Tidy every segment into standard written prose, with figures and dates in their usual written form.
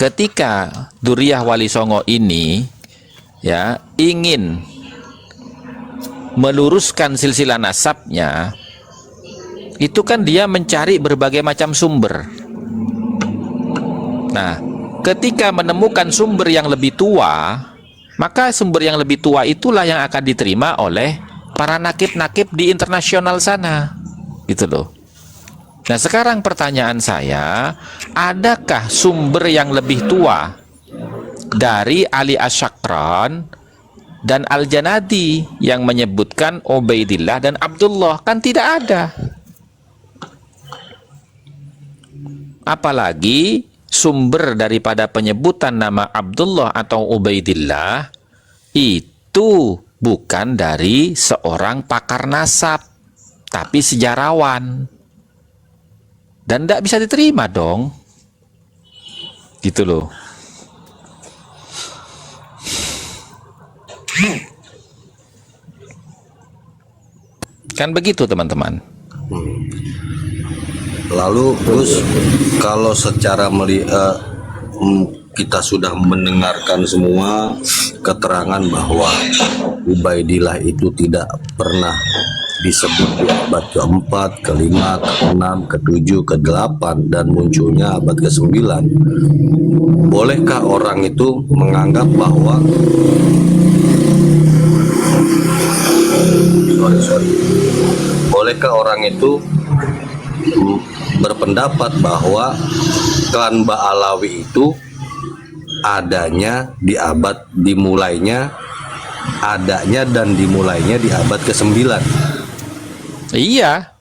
ketika Duriyah Wali Songo ini ya ingin meluruskan silsilah nasabnya, itu kan dia mencari berbagai macam sumber. Nah, ketika menemukan sumber yang lebih tua, maka sumber yang lebih tua itulah yang akan diterima oleh para nakib-nakib di internasional sana, gitu loh. Nah, sekarang pertanyaan saya, adakah sumber yang lebih tua dari Ali Asyakran dan Al-Janadi yang menyebutkan Ubaidillah dan Abdullah? Kan tidak ada. Apalagi sumber daripada penyebutan nama Abdullah atau Ubaidillah itu bukan dari seorang pakar nasab, tapi sejarawan. Dan tidak bisa diterima dong, gitu loh. Kan begitu teman-teman. Lalu Gus, kalau secara kita sudah mendengarkan semua keterangan bahwa Ubaidillah itu tidak pernah disebut di abad ke-4, ke-5, ke-6, ke-7, ke-8 dan munculnya abad ke-9. Bolehkah orang itu menganggap bahwa bolehkah orang itu berpendapat bahwa klan Ba'alawi itu adanya dan dimulainya di abad ke-9? Iya.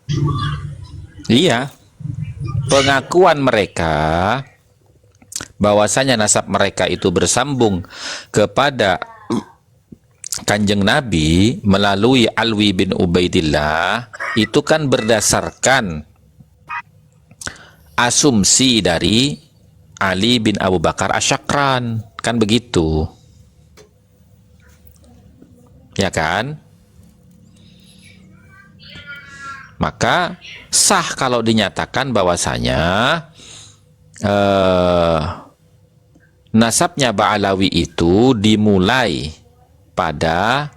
Pengakuan mereka bahwasanya nasab mereka itu bersambung kepada Kanjeng Nabi melalui Alwi bin Ubaidillah itu kan berdasarkan asumsi dari Ali bin Abu Bakar Asyakran, kan begitu, ya kan? Maka sah kalau dinyatakan bahwasanya nasabnya Ba'alawi itu dimulai pada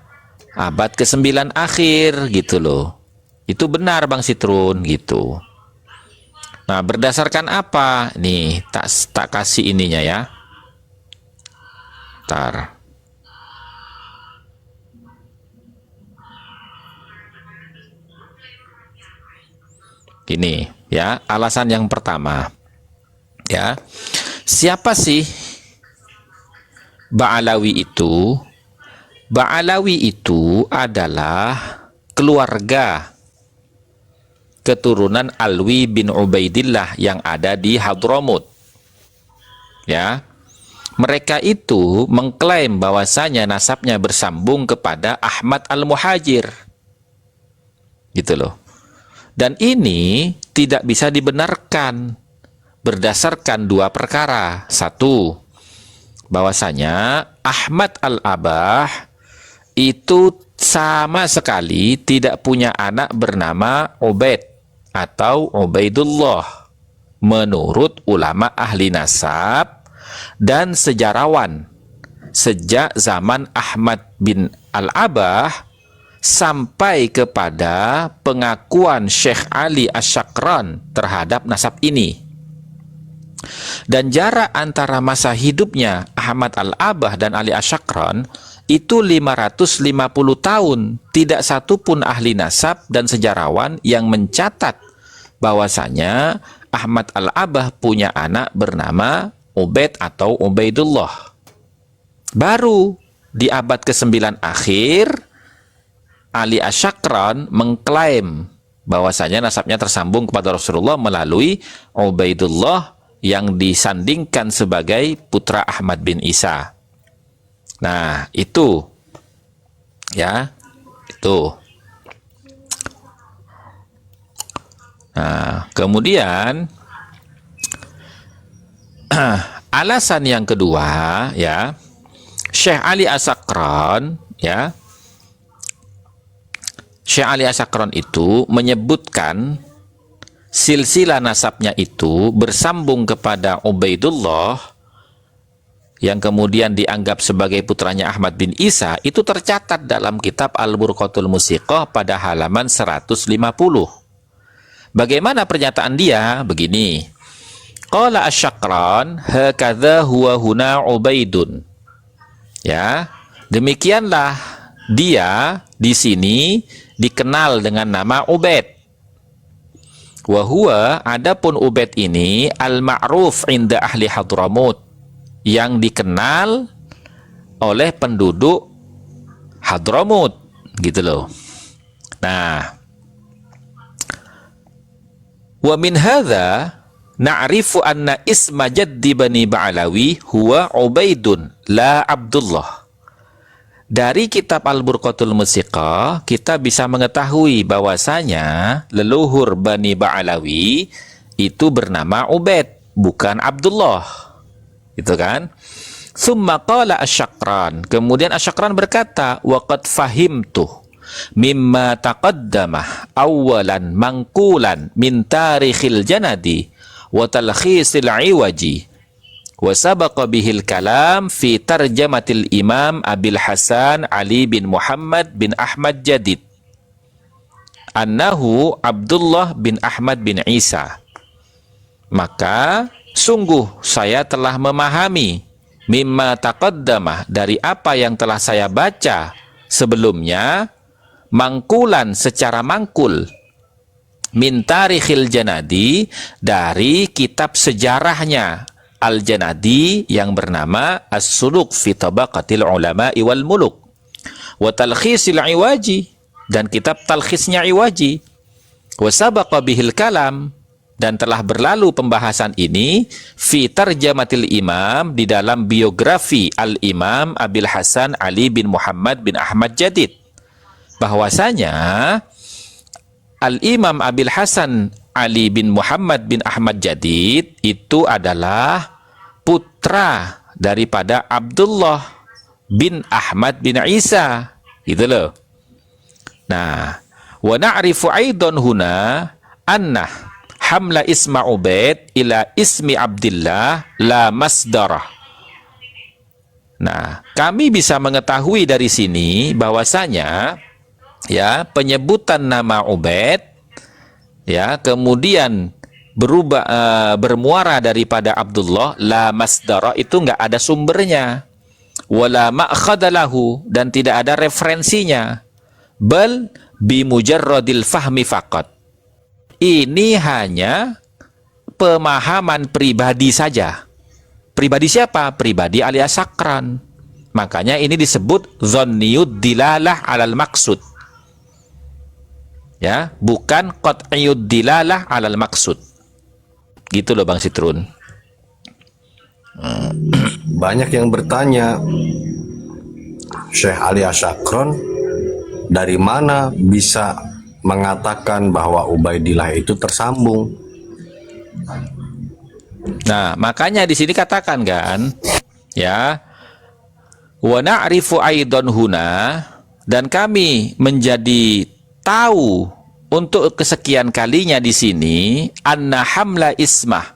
abad ke-9 akhir, gitu loh. Itu benar Bang Sitrun, gitu. Nah, berdasarkan apa? Nih, tak kasih ininya ya. Ntar. Ini ya, alasan yang pertama. Ya. Siapa sih Ba'alawi itu? Ba'alawi itu adalah keluarga keturunan Alwi bin Ubaidillah yang ada di Hadramut. Ya. Mereka itu mengklaim bahwasanya nasabnya bersambung kepada Ahmad Al-Muhajir. Gitu loh. Dan ini tidak bisa dibenarkan berdasarkan dua perkara. Satu, bahwasanya Ahmad Al-Abah itu sama sekali tidak punya anak bernama Ubaid atau Ubaidullah menurut ulama ahli nasab dan sejarawan sejak zaman Ahmad bin Al-Abah sampai kepada pengakuan Syekh Ali Asyakran terhadap nasab ini. Dan jarak antara masa hidupnya Ahmad Al-Abah dan Ali Asyakran itu 550 tahun. Tidak satu pun ahli nasab dan sejarawan yang mencatat bahwasanya Ahmad Al-Abah punya anak bernama Ubaid atau Ubaidullah. Baru di abad ke-9 akhir Ali Asyakran mengklaim bahwasanya nasabnya tersambung kepada Rasulullah melalui Ubaidullah yang disandingkan sebagai putra Ahmad bin Isa. Nah, itu ya, itu. Nah, kemudian alasan yang kedua ya, Syekh Ali Asyakran ya, Syekh Ali Asyakran itu menyebutkan silsilah nasabnya itu bersambung kepada Ubaidullah yang kemudian dianggap sebagai putranya Ahmad bin Isa, itu tercatat dalam kitab Al-Burqatul Musiqah pada halaman 150. Bagaimana pernyataan dia? Begini. Qala Asy-Syaqran hakadha huwa huna Ubaidun. Ya, demikianlah dia di sini dikenal dengan nama Ubaid. Wa huwa, adapun Ubaid ini al-ma'ruf inda ahli Hadramut, yang dikenal oleh penduduk Hadramut, gitu loh. Nah, wa min hadza na'rifu anna isma jaddi Bani Ba'alawi huwa Ubaidun la Abdullah. Dari kitab Al-Burqatul Musiqah kita bisa mengetahui bahwasanya leluhur Bani Ba'alawi itu bernama Ubaid, bukan Abdullah. Itu kan? Tsumma qala Asy-Syaqran, kemudian Asy-Syaqran berkata, wa qad fahimtu mimma taqaddama awalan mangkulan min tarikhil janadi wa talkhisil iwaji wa sabaqa bihil kalam fi tarjamatil imam Abil Hasan Ali bin Muhammad bin Ahmad Jadid annahu Abdullah bin Ahmad bin Isa. Maka sungguh saya telah memahami mimma taqaddamah, dari apa yang telah saya baca sebelumnya, mangkulan secara mangkul, min tarikhil janadi, dari kitab sejarahnya Al-Janadi yang bernama As-Suluk fi Tabaqatil Ulama'i wal Muluk, wa talkhisil iwaji, dan kitab talkhisnya Iwaji, wa sabaqa bihil kalam, dan telah berlalu pembahasan ini fi tarjamatil imam, di dalam biografi al-imam Abil Hasan Ali bin Muhammad bin Ahmad Jadid, bahwasanya al-imam Abil Hasan Ali bin Muhammad bin Ahmad Jadid itu adalah putra daripada Abdullah bin Ahmad bin Isa, gitu loh. Nah, wa na'rifu aidan huna anna hamla isma Ubaid ila ismi Abdillah la masdarah. Nah, kami bisa mengetahui dari sini bahwasanya ya, penyebutan nama Ubaid ya kemudian berubah bermuara daripada Abdullah, la masdara, itu enggak ada sumbernya, wala ma'khadalahu, dan tidak ada referensinya, bal bi mujarradil fahmi faqat. Ini hanya pemahaman pribadi saja. Pribadi siapa? Pribadi Ali Asy-Syaqran. Makanya ini disebut dhanniyud dilalah alal maksud. Ya, bukan qat'iyud dilalah alal maksud. Gitu loh Bang Sitrun. Banyak yang bertanya, Syekh Ali Asy-Syaqran dari mana bisa mengatakan bahwa Ubaidillah itu tersambung? Nah, makanya di sini katakan kan, ya, wa na'rifu aidan huna, dan kami menjadi tahu untuk kesekian kalinya di sini, anna hamla ismah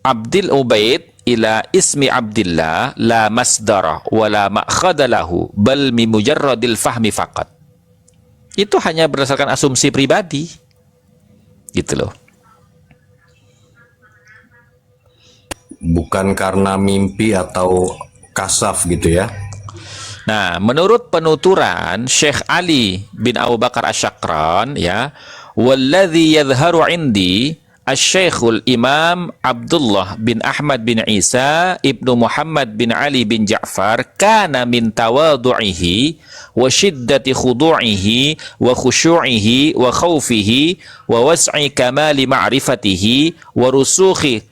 Abdil Ubaid ila ismi Abdillah la masdara wa la ma'khadalahu bal mi mujarradil fahmi faqat. Itu hanya berdasarkan asumsi pribadi, gitu loh. Bukan karena mimpi atau kasaf gitu ya. Nah, menurut penuturan Syekh Ali bin Abu Bakar Asy-Syaqran, ya, walladzi yadhharu indi Asy-Syekhul Imam Abdullah bin Ahmad bin Isa ibnu Muhammad bin Ali bin Ja'far kana min tawadu'ihi wa shiddati khudu'ihi wa khushu'ihi wa khawfihi wa was'i kamali ma'rifatihi wa rusukhi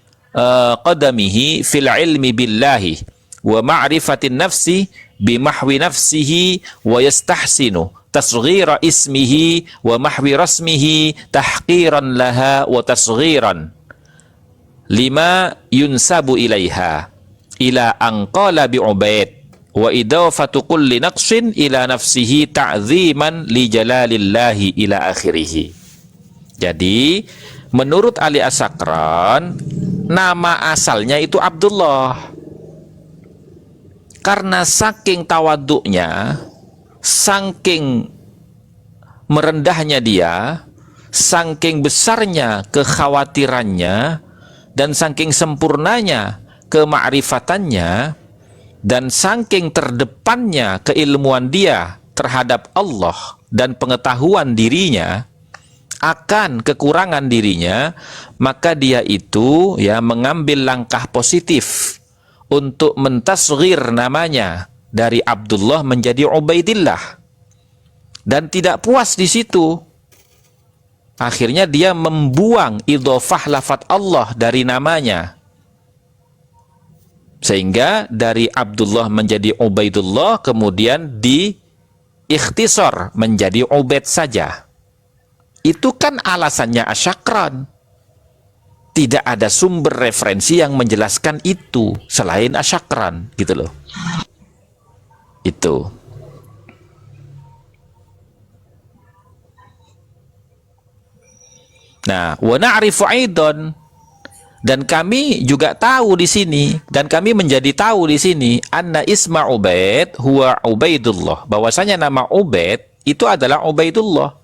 qadamihi fil ilmi billahi wa ma'rifatin nafsi bimahwi nafsihi wa yastahsinu tasghira ismihi wa mahwi rasmihi tahqiran laha wa tasghiran lima yunsabu ilaiha ila anqala bi Ubaid wa idafatu kulli naqsin ila nafsihi ta'ziman li jalalillahi ila akhirih. Jadi menurut Ali Asy-Syaqran nama asalnya itu Abdullah, karena saking tawaduknya, saking merendahnya dia, saking besarnya kekhawatirannya, dan saking sempurnanya kema'rifatannya, dan saking terdepannya keilmuan dia terhadap Allah dan pengetahuan dirinya akan kekurangan dirinya, maka dia itu ya mengambil langkah positif untuk mentasghir namanya dari Abdullah menjadi Ubaidillah. Dan tidak puas di situ, akhirnya dia membuang idhofah lafaz Allah dari namanya, sehingga dari Abdullah menjadi Ubaidullah, kemudian diikhtisar menjadi Ubaid saja. Itu kan alasannya Asyakran. Tidak ada sumber referensi yang menjelaskan itu selain Asyakran, gitu loh. Itu. Nah, wa na'rifu aidan, dan kami juga tahu di sini, dan kami menjadi tahu di sini, anna isma Ubaid huwa Ubaidullah, bahwasanya nama Ubaid itu adalah Ubaidullah,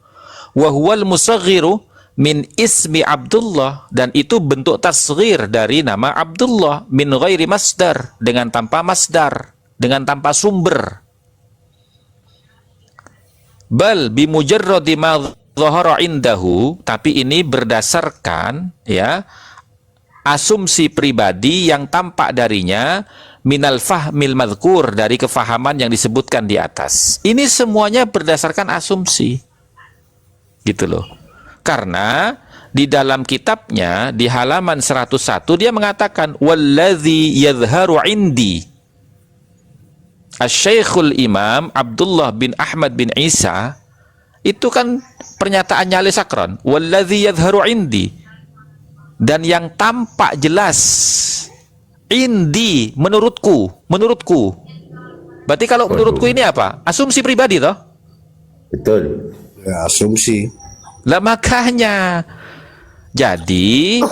wa huwal musaghiru min ismi Abdullah, dan itu bentuk tasghir dari nama Abdullah, min ghairi masdar, dengan tanpa masdar, dengan tanpa sumber. Bal bimujarradi ma dhahara indahu, tapi ini berdasarkan ya asumsi pribadi yang tampak darinya, minal fahmil madhkur, dari kefahaman yang disebutkan di atas. Ini semuanya berdasarkan asumsi, gitu loh. Karena di dalam kitabnya di halaman 101 dia mengatakan walladzi yadhharu indi, Asy-Syekhul Imam Abdullah bin Ahmad bin Isa, itu kan pernyataannya Ali Sakran, walladzi yadhharu indi, dan yang tampak jelas indi, menurutku. Berarti kalau menurutku ini apa? Asumsi pribadi toh? Betul. Ya, asumsi. Lah makanya jadi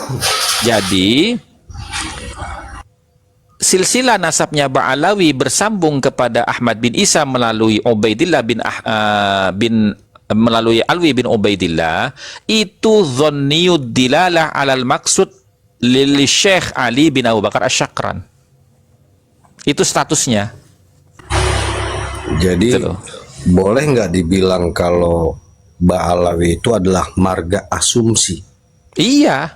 silsilah nasabnya Ba'alawi bersambung kepada Ahmad bin Isa melalui Ubaidillah melalui Alwi bin Ubaidillah, itu dhanniyud dilalah alal maksud lil Syekh Ali bin Abu Bakar Asy-Syakran. Itu statusnya. Jadi Gitu loh. boleh nggak dibilang kalau Ba'alawi itu adalah marga asumsi? Iya.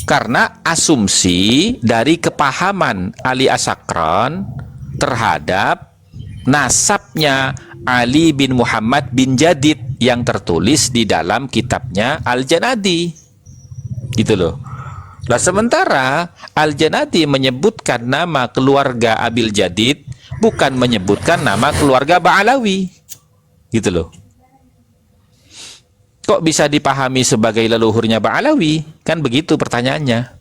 Karena asumsi dari kepahaman Ali Asy-Syakran terhadap nasabnya Ali bin Muhammad bin Jadid yang tertulis di dalam kitabnya Al-Janadi. Gitu loh. Lah sementara Al-Janadi menyebutkan nama keluarga Abil Jadid, bukan menyebutkan nama keluarga Ba'alawi. Gitu loh. Kok bisa dipahami sebagai leluhurnya Ba'alawi? Kan begitu pertanyaannya.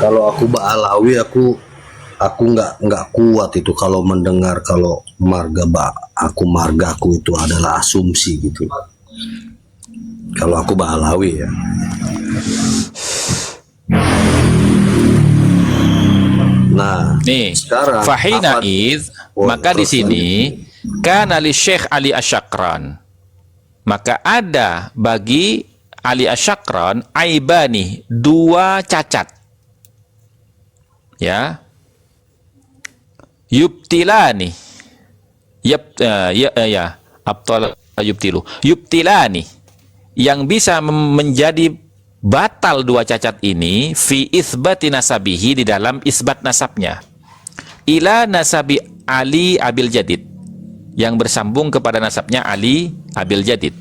Kalau aku Ba'alawi, aku nggak kuat itu kalau mendengar kalau margaku itu adalah asumsi gitu. Kalau aku Ba'alawi ya. Nah, Nih, sekarang fahina apa- iz, Oh, maka di terus sini kana li Syekh Ali Asy-Syakran. Maka ada bagi Ali Asy-Syakran aibani, dua cacat. Ya. Yubtilani. Abtal yubtilu. Yubtilani, yang bisa menjadi batal dua cacat ini fi isbati nasabihi, di dalam isbat nasabnya, ila nasabi Ali Abil Jadid, yang bersambung kepada nasabnya Ali Abil Jadid.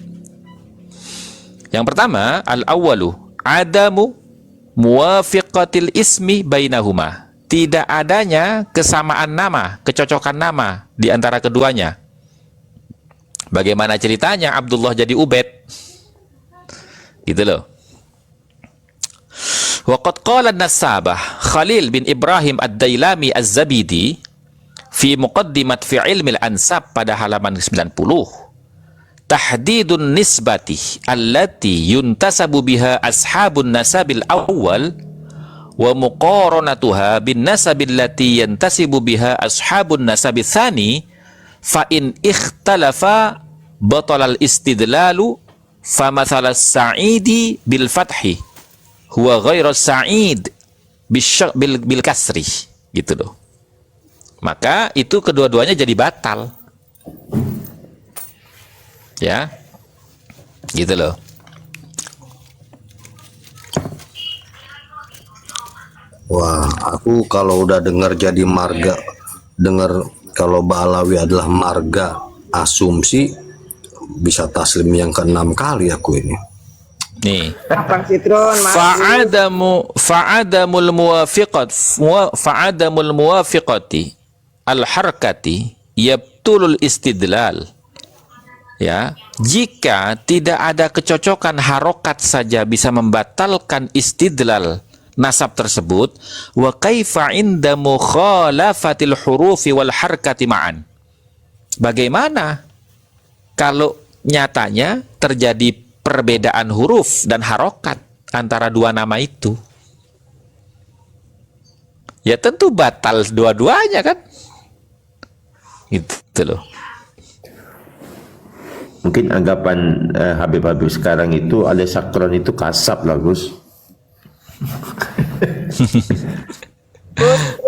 Yang pertama, al-awwalu adamu muwafiqatil ismi bainahuma, tidak adanya kesamaan nama, kecocokan nama di antara keduanya. Bagaimana ceritanya Abdullah jadi Ubaid? Gitu loh. Waqad qala an-Nasabah Khalil bin Ibrahim Ad-Dailami Az-Zabidi fi muqaddimat fi ilmi al-ansab pada halaman 90, tahdidun nisbati allati yuntasabu biha ashabun nasabil awal wa muqaranatuha bin nasabil lati yantasibu biha ashabun nasabi tsani fa in ikhtalafa batal al istidlalu fa mathal as-sa'idi bil fathi huwa ghairu sa'id bil kasri, gitu loh. Maka itu kedua-duanya jadi batal, ya, gitu loh. Wah, aku kalau udah dengar jadi marga, dengar kalau Ba'alawi adalah marga, asumsi bisa taslim yang ke-6 kali aku ini. Nih, Bang Citron, fa'adamul muwafiqati al harkati yabtulul istidlal. Ya, jika tidak ada kecocokan harokat saja bisa membatalkan istidlal nasab tersebut, wa kaifa inda mukhalafatil hurufi wal harkati ma'an. Bagaimana kalau nyatanya terjadi perbedaan huruf dan harokat antara dua nama itu? Ya tentu batal dua-duanya kan? Gitu loh. Mungkin anggapan Habib-Habib sekarang itu ada sakron itu kasap lah Gus.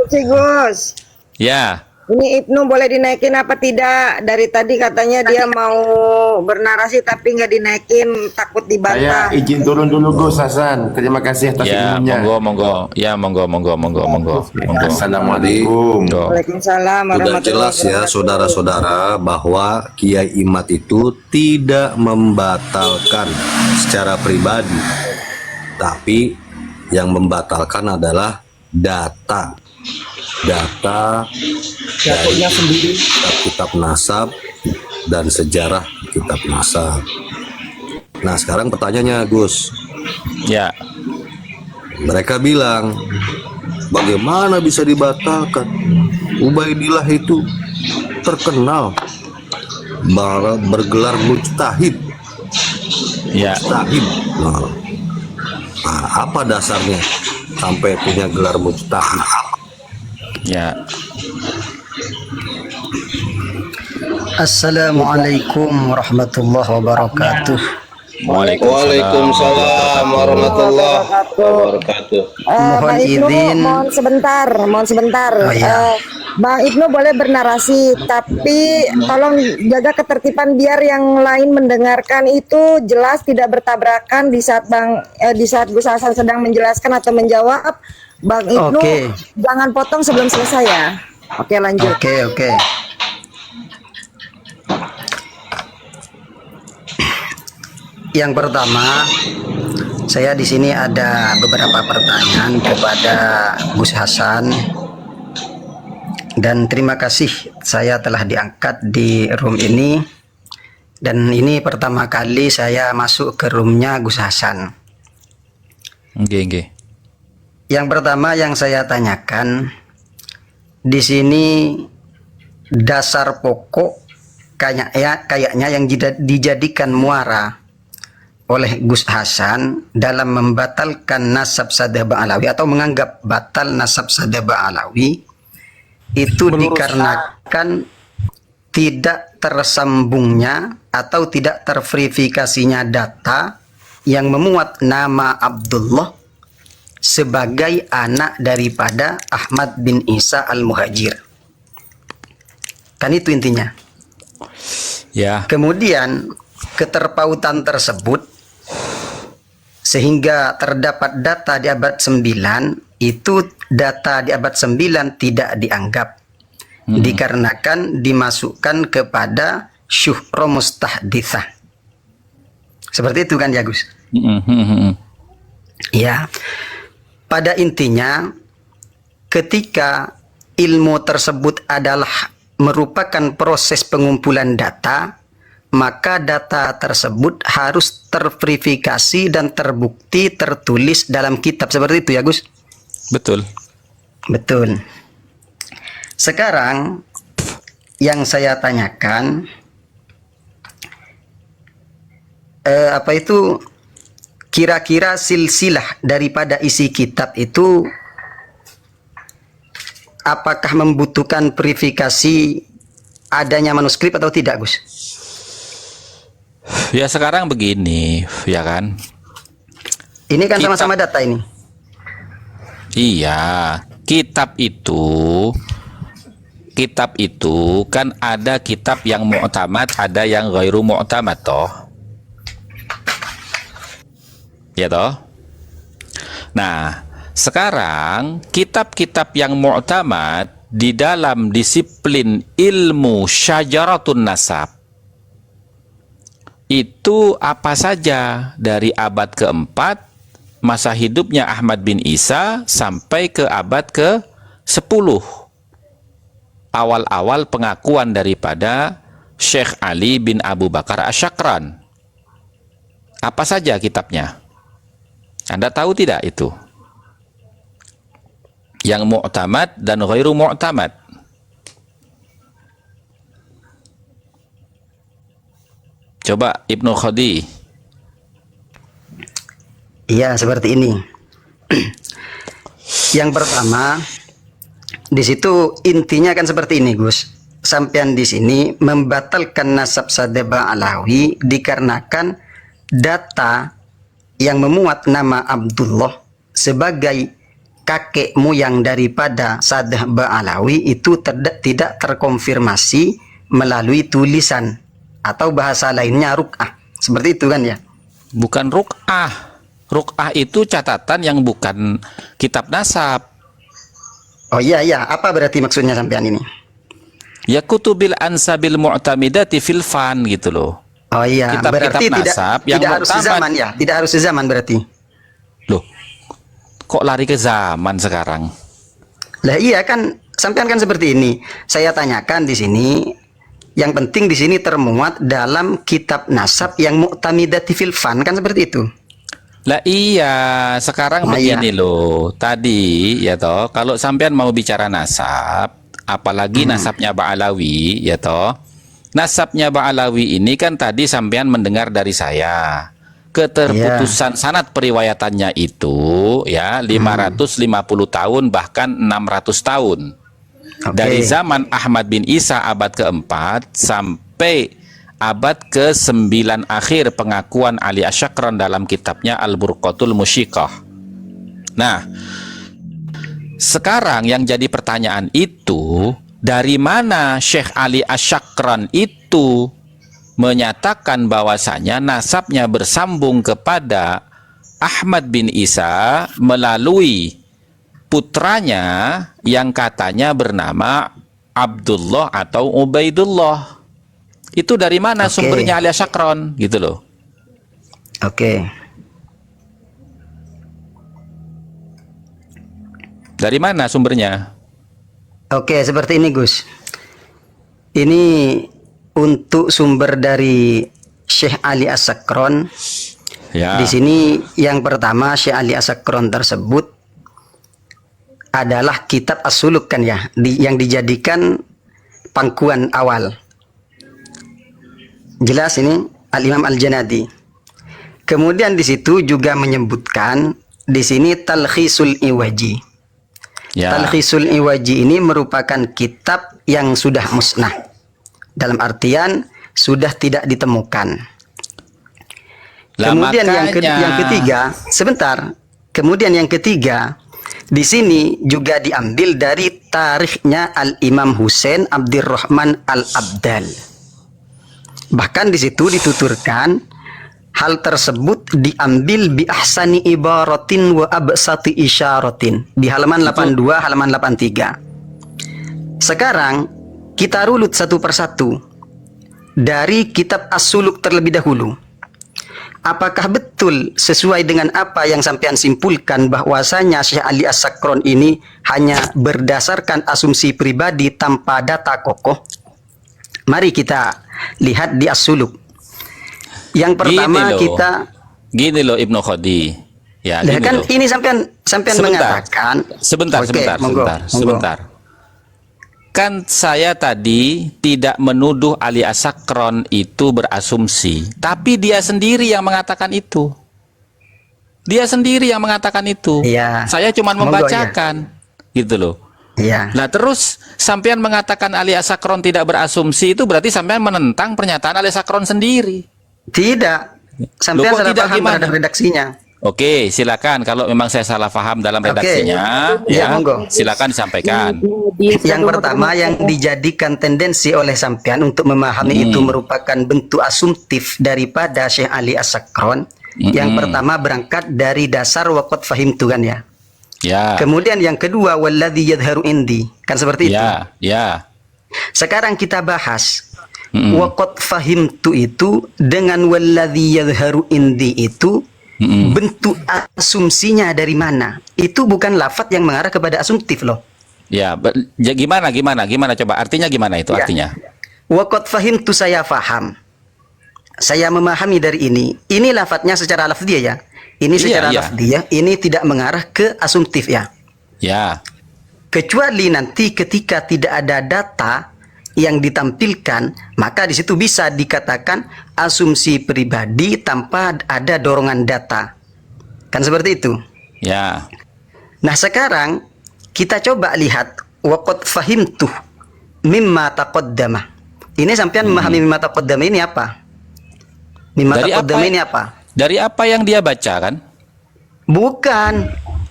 Gus. Ya, Ini Ibnu boleh dinaikin apa tidak? Dari tadi katanya dia mau bernarasi tapi nggak dinaikin, takut Saya dibantah. izin turun dulu Gus Hasan. Terima kasih atas ya, ilmunya. monggo. Ya, monggo. Assalamualaikum. Waalaikumsalam Sudah warahmatullahi jelas ya wabarakatuh. saudara-saudara bahwa Kiai Imad itu tidak membatalkan secara pribadi, tapi yang membatalkan adalah data dari kitab nasab dan sejarah kitab nasab. Nah sekarang pertanyaannya Gus, Ya, mereka bilang bagaimana bisa dibatalkan? Ubaidillah itu terkenal bergelar mujtahid. ya. Nah, apa dasarnya sampai punya gelar mujtahid? Ya. Assalamualaikum warahmatullahi wabarakatuh. Waalaikumsalam warahmatullahi wabarakatuh. Mohon Bang Ibnu, izin. mohon sebentar. Oh, iya. Bang Ibnu boleh bernarasi, tapi tolong jaga ketertiban biar yang lain mendengarkan itu jelas, tidak bertabrakan di saat di saat Gus Hasan sedang menjelaskan atau menjawab. Bang Ibnu Oke. jangan potong sebelum selesai ya. Oke, lanjut. Oke. Yang pertama, saya di sini ada beberapa pertanyaan kepada Gus Hasan. Dan terima kasih saya telah diangkat di room ini. Dan ini pertama kali saya masuk ke roomnya Gus Hasan. Nggih. Yang pertama yang saya tanyakan, di sini dasar pokok kayaknya yang dijadikan muara oleh Gus Hasan dalam membatalkan nasab Sadeh Ba'alawi atau menganggap batal nasab Sadeh Ba'alawi itu dikarenakan tidak tersambungnya atau tidak terverifikasinya data yang memuat nama Abdullah sebagai anak daripada Ahmad bin Isa al-Muhajir. Kan itu intinya. Ya. Kemudian keterpautan tersebut sehingga terdapat data di abad 9, itu data di abad 9 tidak dianggap dikarenakan dimasukkan kepada syuhro mustahditsah. Seperti itu kan ya Gus? Ya. Pada intinya ketika ilmu tersebut adalah merupakan proses pengumpulan data, maka data tersebut harus terverifikasi dan terbukti tertulis dalam kitab. Seperti itu ya Gus? Betul. Betul. Sekarang yang saya tanyakan, kira-kira silsilah daripada isi kitab itu apakah membutuhkan verifikasi adanya manuskrip atau tidak, Gus? Ya sekarang begini, ya kan? Ini kan Kitab- sama-sama data ini. Iya, kitab itu kan ada kitab yang mu'tamad, ada yang ghairu mu'tamad toh. Ya toh? Nah, sekarang kitab-kitab yang mu'tamad di dalam disiplin ilmu syajaratun nasab itu apa saja dari abad keempat masa hidupnya Ahmad bin Isa sampai ke abad ke-10, awal-awal pengakuan daripada Syekh Ali bin Abu Bakar Asyakran. Apa saja kitabnya? Anda tahu tidak itu? Yang mu'tamad dan ghairu mu'tamad. Coba Ibnu Khadi. Iya, seperti ini. Yang pertama, di situ intinya kan seperti ini, Gus. Sampean di sini membatalkan nasab Sadaba Alawi dikarenakan data yang memuat nama Abdullah sebagai kakek moyang daripada Sadaba Alawi itu tidak terkonfirmasi melalui tulisan atau bahasa lainnya ruk'ah. Seperti itu kan ya? Bukan ruk'ah. Ruk'ah itu catatan yang bukan kitab nasab. Oh iya, apa berarti maksudnya sampean ini? Ya kutubil ansabil mu'tamidati fil fan gitu loh. Oh iya, Kitab-kitab berarti nasab yang tidak harus mu'tamad. sezaman ya? Tidak harus sezaman berarti. Loh, kok lari ke zaman sekarang? Lah iya kan, sampean kan seperti ini. Saya tanyakan di sini, yang penting di sini termuat dalam kitab nasab yang mu'tamidati fil fan kan seperti itu. Lah iya, sekarang Nah, begini loh. Tadi ya toh, kalau sampean mau bicara nasab, apalagi nasabnya Ba'alawi ya toh. Nasabnya Ba'alawi ini kan tadi sampean mendengar dari saya. Keterputusan sanad periwayatannya itu ya 550 tahun bahkan 600 tahun. Oke. Dari zaman Ahmad bin Isa abad keempat sampai abad ke-9 akhir pengakuan Ali Asyakran dalam kitabnya Al-Burqatul Musyiqah. Nah, sekarang yang jadi pertanyaan itu, dari mana Syekh Ali Asyakran itu menyatakan bahwasanya nasabnya bersambung kepada Ahmad bin Isa melalui putranya yang katanya bernama Abdullah atau Ubaidullah. Itu dari mana Oke. sumbernya Ali Asyakran gitu loh. Oke. Dari mana sumbernya? Oke, seperti ini Gus. Ini untuk sumber dari Syekh Ali Asyakran. Ya. Di sini yang pertama Syekh Ali Asyakran tersebut adalah kitab As-Suluk kan ya, yang dijadikan pangkuan awal. Jelas ini Al-Imam Al-Janadi. Kemudian di situ juga menyebutkan di sini Talkhisul Iwaji. Ya. Talkhisul Iwaji ini merupakan kitab yang sudah musnah. Dalam artian sudah tidak ditemukan. Lah, Kemudian yang makanya. ketiga, sebentar. Kemudian yang ketiga, di sini juga diambil dari tarikhnya Al-Imam Husain Abdurrahman Al-Abdal. Bahkan di situ dituturkan hal tersebut diambil bi ahsani ibaratin wa absati isyaratin di halaman 82, halaman 83. Sekarang kita runut satu persatu dari kitab As-Suluk terlebih dahulu. Apakah betul sesuai dengan apa yang sampean simpulkan bahwasanya Syekh Ali Asyakran ini hanya berdasarkan asumsi pribadi tanpa data kokoh? Mari kita lihat di As-Suluk. Yang pertama Gini loh Ibnu Khadi. Ya, Lah gini kan loh. ini sampean mengatakan Sebentar, Oke, monggo. sebentar. Kan saya tadi tidak menuduh Ali Asyakran itu berasumsi, tapi dia sendiri yang mengatakan itu. Dia sendiri yang mengatakan itu. Iya. Saya cuma Monggo, membacakan, gitu loh. Iya. Nah terus sampean mengatakan Ali Asakron tidak berasumsi, itu berarti sampean menentang pernyataan Ali Asakron sendiri. Tidak. Sampai Loh, kok salah tidak paham gimana? terhadap redaksinya. Oke, silakan. Kalau memang saya salah paham dalam Oke. redaksinya, Iya, ya, monggo. silakan disampaikan. Yang pertama yang dijadikan tendensi oleh sampean untuk memahami itu merupakan bentuk asumtif daripada Syekh Ali As-Sakron. Yang pertama berangkat dari dasar waqad fahimtu kan ya. Ya, Kemudian yang kedua walladzi yadharu indi. Kan seperti itu. ya, ya. Sekarang kita bahas waqad fahimtu itu dengan walladzi yadharu indi itu bentuk asumsinya dari mana? Itu bukan lafaz yang mengarah kepada asumtif loh. Ya, gimana coba artinya gimana itu Ya. artinya? Waqad fahimtu saya faham. Saya memahami dari ini. Ini lafadznya secara lafziyah ya. Ini Iya, secara iya. lafziyah, ini tidak mengarah ke asumtif ya. Ya, Kecuali nanti ketika tidak ada data yang ditampilkan, maka di situ bisa dikatakan asumsi pribadi tanpa ada dorongan data. Kan seperti itu. ya. Nah, sekarang kita coba lihat waqad fahimtu mimma taqaddama. Ini sampean memahami mimma taqaddama ini apa? Mimma Dari taqaddama apa? ini apa? Dari apa yang dia baca kan? Bukan,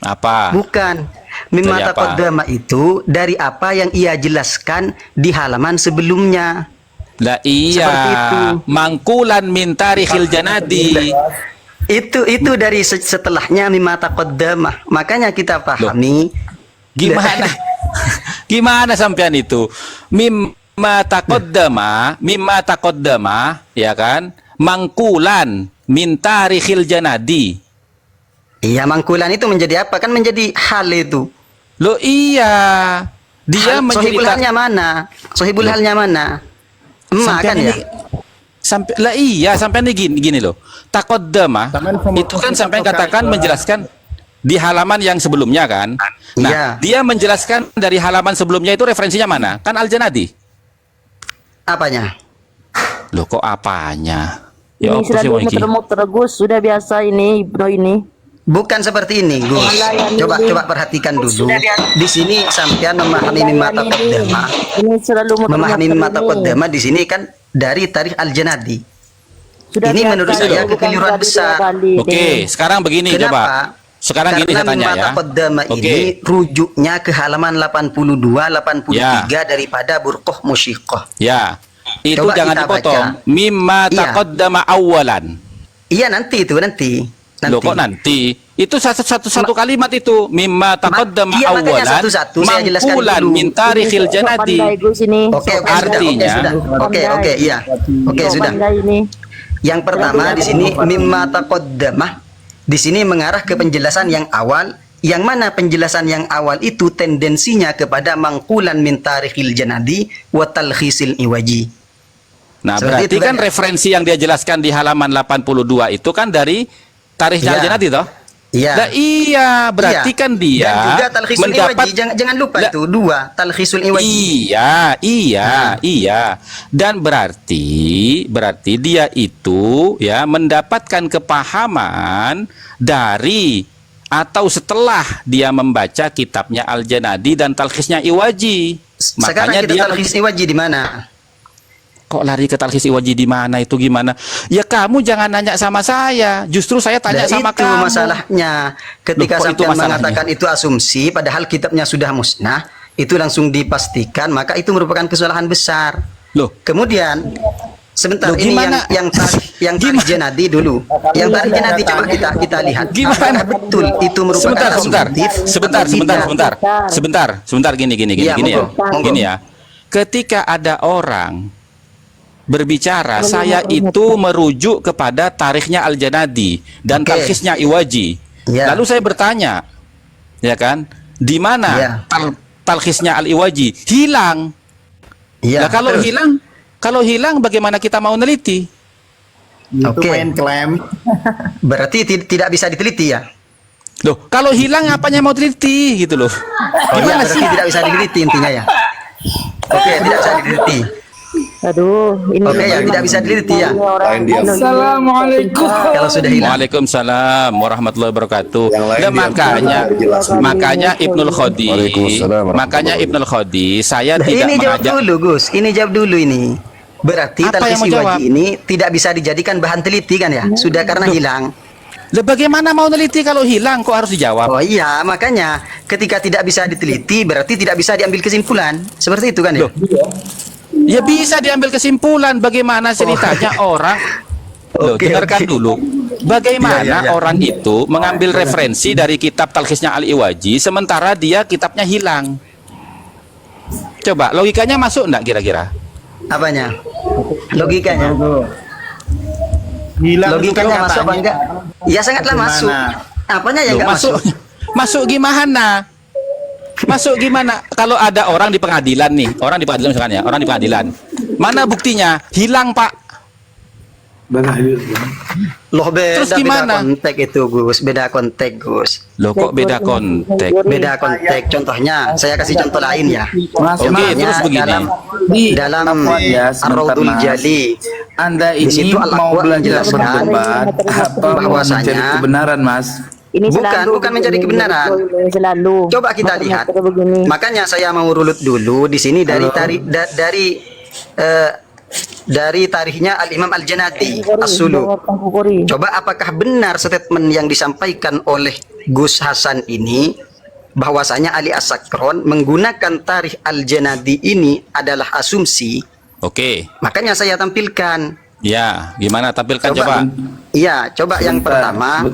Apa? bukan. Mimma Dari apa? taqaddama itu dari apa yang ia jelaskan di halaman sebelumnya. Lah Seperti itu. iya, mangkulan min tarikhil janadi. Itu dari setelahnya mimma taqaddama. Makanya kita pahami Gimana? Gimana sampean itu? Mimma taqaddama, ya kan? Mangkulan min tarikhil janadi. Iya, mangkulan itu menjadi apa? Kan menjadi hal itu. Loh iya. Dia Sohibul halnya menceritakan mana? Sohibul halnya mana? Emak kan ya? Sampai lah iya, sampai ini gini loh. Taqaddama itu kan sampai katakan menjelaskan di halaman yang sebelumnya kan. Nah, Iya. dia menjelaskan dari halaman sebelumnya itu referensinya mana? Kan Al-Janadi. Apanya? Loh kok apanya? Ya Ini apa sudah sih, Wongki? muter-muter Gus, sudah biasa ini Ibnu ini. Bukan seperti ini, Gus. Coba perhatikan dulu. Di sini sampean memahami mimma taqaddama. Ini selalu Memahami muter-muter mimma ini. taqaddama di sini kan dari tarikh Al-Janadi. Sudah Ini biasa menurut ini, saya bukan kekeliruan kali besar. dua kali ini. Oke, sekarang begini Kenapa? coba. Sekarang gini Karena saya tanya mimma ya. taqaddama Oke. ini rujuknya ke halaman 82, 83 daripada Burqah Musyiqah. Ya. Itu Coba jangan kita dipotong. baca. Mimma Iya. taqaddama awalan. Iya, nanti. Loh kok nanti? Itu satu kalimat itu. Mimma taqaddama iya, makanya awalan. satu-satu saya jelaskan Mangkulan dulu. min tarikhil Sok janadi. pandai Gus ini. Oke, Sok oke, sudah, Artinya- oke, sudah. Oke, iya. Oke, Sok sudah. pandai ini. Yang pertama di sini mimma taqaddamah. Di sini mengarah ke penjelasan yang awal, yang mana penjelasan yang awal itu tendensinya kepada mangkulan min tarikhil janadi wa talkhisil iwaji. Nah, Seperti berarti itu kan kan ya? referensi yang dia jelaskan di halaman 82 itu kan dari tarikh Iya. Al-Janadi toh? Iya. Nah, iya, berarti Iya. kan dia dan juga talkhisul iwaji, jangan lupa Lah, itu dua, talkhisul iwaji. Iya. Dan berarti dia itu ya mendapatkan kepahaman dari atau setelah dia membaca kitabnya Al-Janadi dan talkhisnya Iwaji. Sekarang Makanya kita dia talkhis iwaji di mana? kok lari ke talkhis Iwaji di mana itu gimana? Ya kamu jangan nanya sama saya, justru saya tanya Nah, sama itu kamu. masalahnya. Ketika Loh, kok itu sampai masalahnya? mengatakan itu asumsi, padahal kitabnya sudah musnah, itu langsung dipastikan, maka itu merupakan kesalahan besar. Loh, Kemudian sebentar, Loh, ini gimana? yang tarikh Janadi dulu. Yang tarikh Janadi coba kita lihat. Gimana? Apakah betul itu merupakan asumtif sebentar, atau tidak? gini Iya, ya. monggo. Gini ya. Ketika ada orang berbicara, saya itu merujuk kepada tarikhnya Al-Janadi dan Oke. talkhisnya Iwaji. Iya. Lalu saya bertanya, ya kan, di mana Iya. talkhisnya Al-Iwaji? Hilang. Iya. Nah, kalau hilang bagaimana kita mau neliti? Oke. main klaim. Berarti tidak bisa diteliti ya? Loh, kalau hilang apanya mau teliti gitu loh. Oh iya, Gimana berarti sih? tidak bisa diteliti intinya ya? Oke, tidak bisa diteliti. Aduh, ini Oke, ya, tidak bisa diliti ya. Lain dia. Assalamualaikum. Kalau sudah hilang. Waalaikumsalam warahmatullahi wabarakatuh. Yang lain Dan diam makanya, dulu, jelaskan. makanya Ibnul Khodi, Waalaikumsalam makanya Ibnul Khodi, saya Nah, tidak ini jawab mengajak. dulu, Gus. Ini jawab dulu ini. Berarti Apa yang talqis mau jawab? iwaji ini tidak bisa dijadikan bahan teliti kan ya? Sudah karena hilang. Lah bagaimana mau neliti kalau hilang kok harus dijawab? Oh iya, makanya ketika tidak bisa diteliti berarti tidak bisa diambil kesimpulan. Seperti itu kan ya? Loh. Ya bisa diambil kesimpulan bagaimana ceritanya orang. Loh, Oke, dengarkan oke. dulu. Bagaimana Iya, iya, iya. orang itu mengambil referensi dari kitab Talkhisnya Al-Iwaji sementara dia kitabnya hilang? Coba logikanya masuk enggak kira-kira? Apanya? Logikanya. Logikanya masuk apa enggak? Ya sangatlah masuk. Apanya yang Loh, enggak masuk masuk? masuk gimana? Masuk gimana? Kalau ada orang di pengadilan nih, orang di pengadilan misalkan ya, orang di pengadilan. Mana buktinya? Hilang, Pak. Loh beda, Terus gimana? beda konteks itu Gus, beda konteks Gus. Loh kok beda konteks? Beda konteks. Contohnya, saya kasih contoh lain ya. Oke, terus begini. Dalam Ya, sebentar, Ar-Raudul Mas. Jali Anda Di ini situ mau Al-Aqwa belajar menjelaskan berdebat apa mau bahwasanya- mencari kebenaran, Mas? Ini bukan mencari kebenaran. Selalu. Coba kita lihat. Makanya saya mau runut dulu di sini dari tarikhnya Al-Imam Al-Janati As-Suluk. Coba apakah benar statement yang disampaikan oleh Gus Hasan ini bahwasanya Ali As-Sakron menggunakan tarikh Al-Janadi ini adalah asumsi? Oke. Makanya saya tampilkan. Ya, gimana tampilkan coba? Iya, coba yang pertama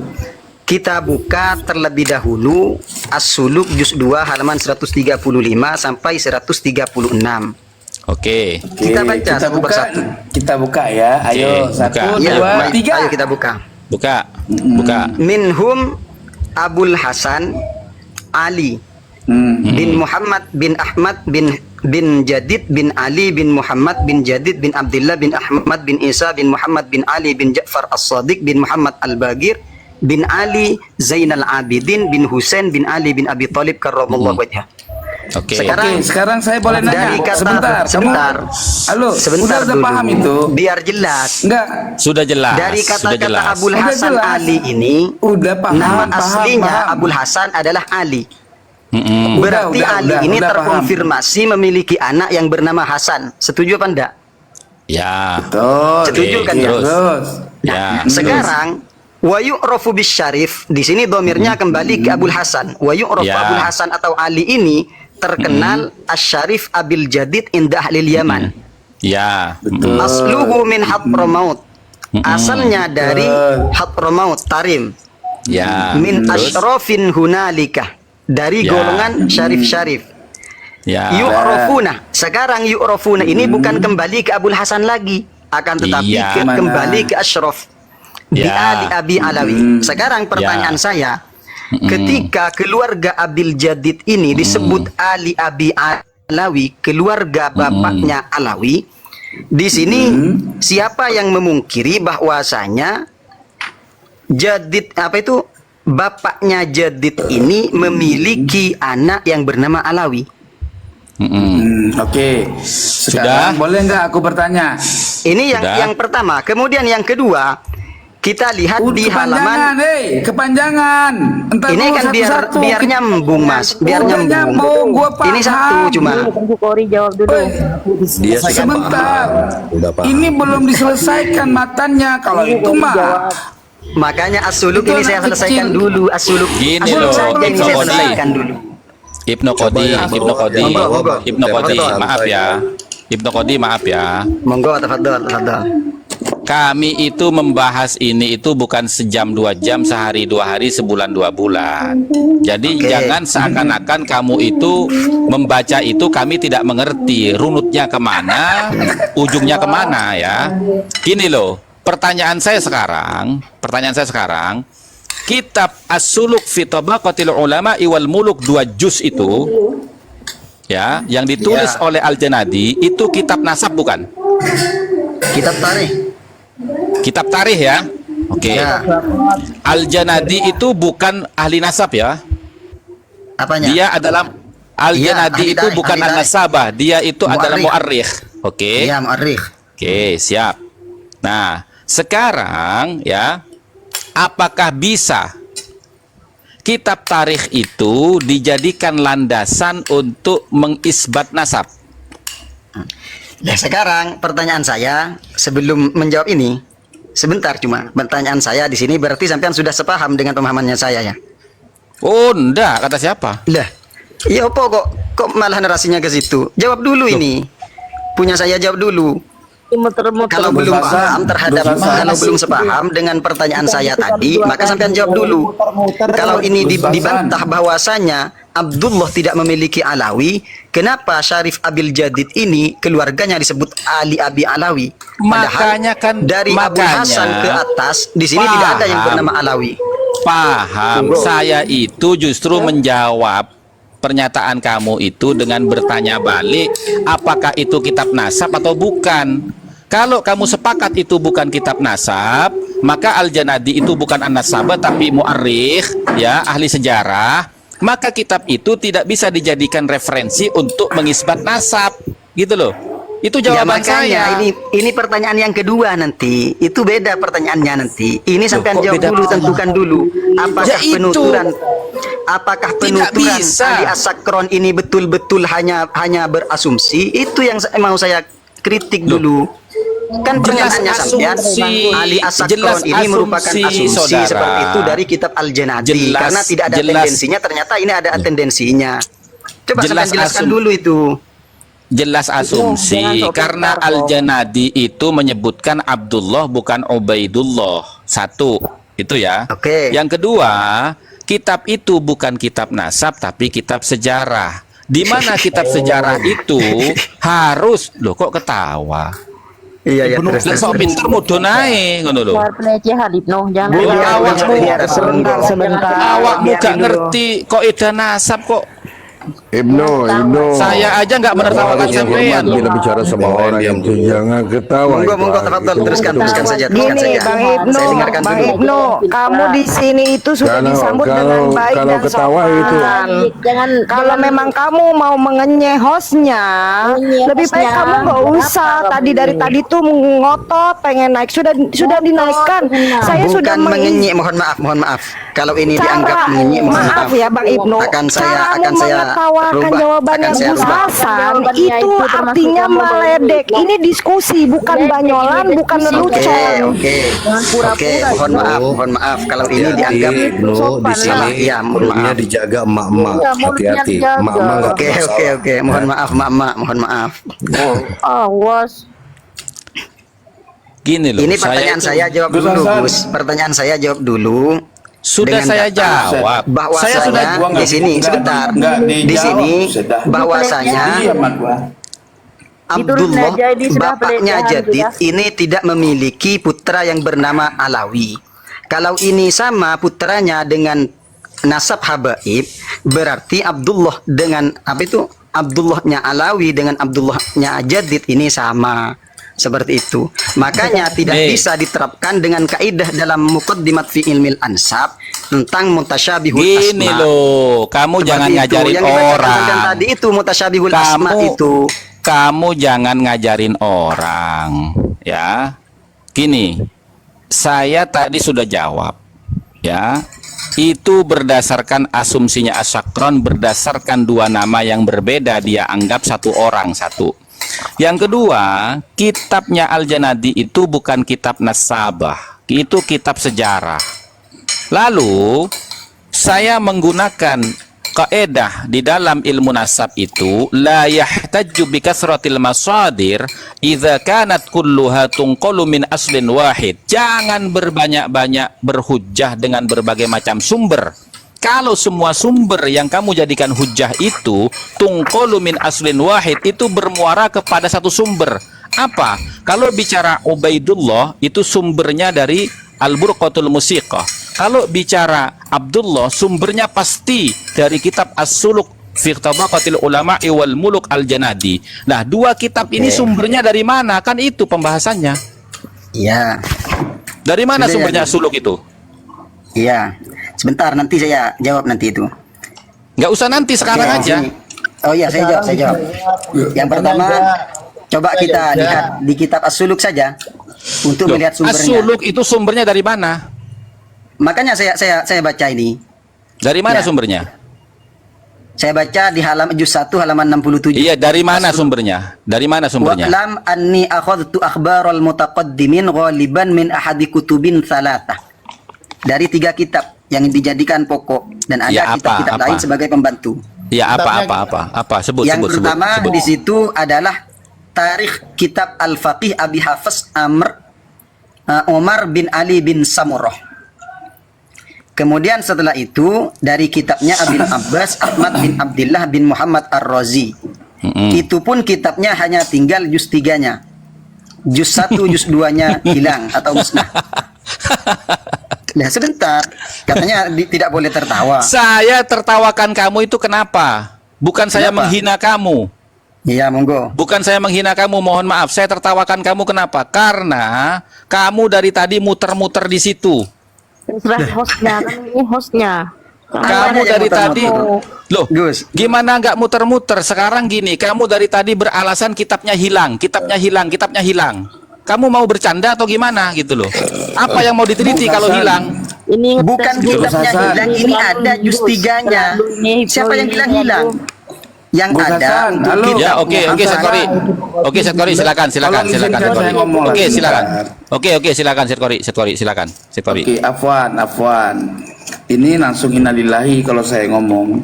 kita buka terlebih dahulu As-Suluk juz 2 halaman 135 sampai 136. Oke. Kita baca kita satu buka, persatu. kita buka ya. Ayo, Oke, satu, buka. Iya, dua, baik. tiga. Ayo kita buka. Buka. Buka. Minhum Abul Hasan Ali bin Muhammad bin Ahmad bin Jadid bin Ali bin Muhammad bin Jadid bin Abdullah bin Ahmad bin Isa bin Muhammad bin Ali bin Ja'far As-Sadiq bin Muhammad Al-Bagir bin Ali Zainal Abidin bin Husain bin Ali bin Abi Thalib karramallahu wajhah. Oke. Sekarang Oke, sekarang saya boleh nanya. dari kata Sebentar. Halo, sebentar udah dulu. paham itu? Biar jelas. Enggak. Sudah jelas. Dari sudah kata-kata jelas. Abul Sudah Hasan jelas. Ali ini, Udah paham, nama paham, aslinya paham. Abul Hasan adalah Ali. Mm-mm. Berarti Ali ini udah terkonfirmasi memiliki anak yang bernama Hasan. Setuju apa enggak? Ya. Betul. Setuju kan ya? Terus. Ya. Sekarang wa yu'rafu bisyarif, di sini domirnya kembali ke Abul Hasan. Wa yu'rafu Ya. Abul Hasan atau Ali ini terkenal Asy-Syarif Abil Jadid inda ahlil Yaman. Ya. Betul. Asluhu min Hadramaut. Asalnya dari Hadramaut, Tarim. Ya. Min Terus? asyrafin hunalika, dari Ya. golongan syarif-syarif. Ya. Yu'rafuna. Sekarang yu'rafuna ini bukan kembali ke Abul Hasan lagi, akan tetapi Iya. kembali ke Asyraf di Ya. Ali Abi Alawi. Sekarang pertanyaan saya, ketika keluarga Abil Jadid ini disebut Ali Abi Alawi, keluarga bapaknya Alawi, di sini siapa yang memungkiri bahwasanya Jadid apa itu bapaknya Jadid ini memiliki anak yang bernama Alawi? Oke. Sekarang boleh nggak aku bertanya? Ini Sudah. yang pertama. Kemudian yang kedua, kita lihat di halaman. Kepanjangan. Entar Ini dulu kan satu-satu. biar nyambung, Mas. Biar Udah nyambung. gua paham. Ini satu cuma. Tunggu Kori jawab dulu. Woi, Dia sudah sebentar. paham. Udah paham. Ini belum diselesaikan matanya. Kalau itu mah. Makanya As-Suluk Itu ini saya anak selesaikan kecil. dulu. As-Suluk. Gini As-Suluk loh, saja ini saya Ibnu Qodi. selesaikan dulu. Ibnu Qodi, yang Ibnu bawah, Qodi, yang bawah. Ibnu Qodi, Tafadhol. maaf ya. Ibnu Qodi, maaf ya. Monggo, tafadhol, tafadhol. Kami itu membahas ini itu bukan sejam 2 jam, sehari 2 hari, sebulan 2 bulan. Jadi Oke. jangan seakan-akan kamu itu membaca itu kami tidak mengerti runutnya kemana, ujungnya kemana ya. Gini loh, pertanyaan saya sekarang, kitab As-Suluk fi Tabaqatil Ulama Iwal Muluk 2 juz itu ya, yang ditulis Ya. oleh Al-Janadi itu kitab nasab bukan? Kitab tarikh. Kitab tarikh ya. Oke. Ya. Al-Janadi itu bukan ahli nasab ya. Apanya? Dia adalah Al-Janadi Iya, itu bukan ahli an-nasabah, dia itu adalah Mu'arrikh. mu'arrikh. Oke. Iya, mu'arrikh. Oke, siap. Nah, sekarang ya, apakah bisa kitab tarikh itu dijadikan landasan untuk mengisbat nasab? Nah, sekarang pertanyaan saya sebelum menjawab ini, sebentar cuma pertanyaan saya di sini berarti sampean sudah sepaham dengan pemahamannya saya ya? Oh, enggak, kata siapa? Lah, iya apa kok malah narasinya ke situ? Jawab dulu ini. Punya saya jawab dulu. Muter-muter. Kalau belum paham terhadap kalau belum sepaham dengan pertanyaan saya tadi, maka sampean jawab dulu. Kalau ini dibantah bahwasanya Abdullah tidak memiliki Alawi, kenapa Syarif Abil Jadid ini keluarganya disebut Ali Abi Alawi? Makanya kan, dari Abu makanya, Hasan ke atas di sini tidak ada yang bernama Alawi. Paham. Saya itu justru menjawab pernyataan kamu itu dengan bertanya balik, apakah itu kitab nasab atau bukan? Kalau kamu sepakat itu bukan kitab nasab, maka Al-Janadi itu bukan an-nasabah tapi mu'arrikh, ya, ahli sejarah. Maka kitab itu tidak bisa dijadikan referensi untuk mengisbat nasab, gitu loh. Itu jawaban makanya, saya. Ini pertanyaan yang kedua nanti. Itu beda pertanyaannya nanti. Ini sampean kok jawab beda dulu, pertanyaan? tentukan dulu. Apakah Ya itu. apakah Tidak penuturan bisa. Ali As-Sakron ini betul-betul hanya berasumsi? Itu yang mau saya kritik dulu. Kan Jelas pernyataannya sampean asumsi. Ali As-Sakron Jelas ini merupakan asumsi, asumsi saudara. seperti itu dari kitab Al-Janadi. Jelas, Karena tidak ada jelas. tendensinya, ternyata ini ada tendensinya. Coba Jelas sampean jelaskan asum- dulu itu. Jelas asumsi, jangan sok karena pintar, kok. Al-Janadi itu menyebutkan Abdullah bukan Ubaidullah. Satu, itu ya. Oke. Yang kedua, kitab itu bukan kitab nasab tapi kitab sejarah. Di mana kitab sejarah itu harus, loh kok ketawa? Iya, terus. Lah sok pinter mudun ae ngono lho. Keluar pelecehan Ibnu, jangan. Bu, awakmu Sebentar. Awakmu Biarin gak dulu. ngerti kok ida nasab kok. Ibnu. Saya aja nggak menertawakan sampean. Bila bicara sama orang itu jangan ketawa. Monggo, tafadhol, teruskan saja. Gini, Bang Ibnu, Saya dengarkan Bang dulu. Ibnu, kamu di sini itu sudah disambut dengan baik kalau dan ketawa sopan. itu. Jangan. Kalau memang kamu mau mengenyeh hostnya, Mengenyeh lebih baik hostnya. kamu nggak usah. Kenapa Dari tadi tuh ngotot, pengen naik, sudah dinaikkan. Saya sudah Bukan mengenyek, mohon maaf. Kalau ini dianggap mengenyek, mohon maaf. maaf ya Bang Ibnu. Akan saya Caramu mengetawakan rubah. jawabannya Akan saya Gus rubah. Hasan Jawabannya itu itu termasuk artinya yang membawa meledek. duit. Ini diskusi, bukan Meledek, banyolan, ini bukan diskusi. lelucon. Oke. Mohon maaf. Kalau ini dianggap Ibnu di sini salah. Iya, mohon mulutnya maaf. dijaga emak-emak. Iya, mulutnya Hati-hati. dijaga. Emak-emak nggak Oke. masalah. Mohon maaf, Mak. Mohon maaf. Awas. Gini loh. Ini pertanyaan itu- saya jawab dulu, Gus. Pertanyaan saya jawab dulu. Sudah dengan saya data. jawab. Bahwasanya Saya sudah di sini sebentar. Di sini bahwasanya Abdullah Itu Najadi sudah bapaknya pelecehan, Jadid sudah. ini tidak memiliki putra yang bernama Alawi. Kalau ini sama putranya dengan nasab habaib, berarti Abdullah dengan apa itu? Abdullahnya Alawi dengan Abdullahnya Jadid ini sama. Seperti itu. Makanya tidak bisa diterapkan dengan kaidah dalam muqaddimat fi ilmil ansab tentang mutasyabihul Gini asma. loh, kamu Seperti jangan itu. ngajarin Yang dibacakan orang. sampean tadi itu mutasyabihul asma itu. Kamu jangan ngajarin orang, ya. Gini, saya tadi sudah jawab, ya. Itu berdasarkan asumsinya As-Sakron, berdasarkan dua nama yang berbeda dia anggap satu orang satu. Yang kedua, kitabnya Al-Janadi itu bukan kitab nasabah, itu kitab sejarah. Lalu saya menggunakan kaidah di dalam ilmu nasab itu la yahtaju bi kasratil masadir idza kanat kulluha tunqalu min aslin wahid. Jangan berbanyak-banyak berhujjah dengan berbagai macam sumber. Kalau semua sumber yang kamu jadikan hujjah itu tungqalu min aslin wahid, itu bermuara kepada satu sumber. Apa? Kalau bicara Ubaidullah itu sumbernya dari Al-Burqatul Musiqah. Kalau bicara Abdullah sumbernya pasti dari kitab As-Suluk fi Tabaqatil Ulama'i wal Muluk Al-Janadi. Nah, dua kitab ini sumbernya dari mana? Kan itu pembahasannya. Iya. Dari mana Sudah, sumbernya ya. As-Suluk itu? Iya. Sebentar nanti saya jawab nanti itu. Nggak usah nanti, sekarang Oke, aja. sini. Oh iya, saya jawab. Yang pertama, coba kita lihat di kitab As-Suluk saja untuk Loh, melihat sumbernya. As-Suluk itu sumbernya dari mana? Makanya saya baca ini. Dari mana Ya. sumbernya? Saya baca di juz 1 halaman 67. Iya, dari mana sumbernya? Dari mana sumbernya? Wa'lam anni akhadtu akhbaral mutaqaddimin ghaliban min ahadi kutubin salatah. Dari 3 kitab yang dijadikan pokok dan ada Ya, apa, kitab-kitab apa? lain sebagai pembantu. Ya, apa? Sebut, Yang sebut, pertama sebut. di situ adalah Tarikh Kitab Al-Faqih Abi Hafiz Omar bin Ali bin Samurah. Kemudian setelah itu dari kitabnya Abil Abbas Ahmad bin Abdullah bin Muhammad Ar-Razi. Itu pun kitabnya hanya tinggal juz 3-nya. Juz 1, juz 2-nya hilang atau musnah. Nah, sebentar. Katanya tidak boleh tertawa. Saya tertawakan kamu itu kenapa? Bukan saya Kenapa? menghina kamu. Iya, monggo. Bukan saya menghina kamu, mohon maaf. Saya tertawakan kamu kenapa? Karena kamu dari tadi muter-muter di situ. Sudah hostnya, kan ini hostnya. Kamu yang dari muter-muter. tadi, loh, Gus. gimana nggak muter-muter? Sekarang gini, kamu dari tadi beralasan kitabnya hilang. Kamu mau bercanda atau gimana gitu loh? Apa yang mau diteliti kalau hilang? Ini Bukan kitabnya hilang, ini ada juz 3-nya. Siapa yang bilang hilang? Yang Gus ada Hasan, untuk halo. kitab Ya, oke, Set Kori. Oke, Set Kori, silakan, Tolong Set izinkan Kori. saya ngomong Oke, lagi silakan. sebentar. Oke, silakan, Set Kori. Oke, afwan. Ini langsung innalillahi kalau saya ngomong.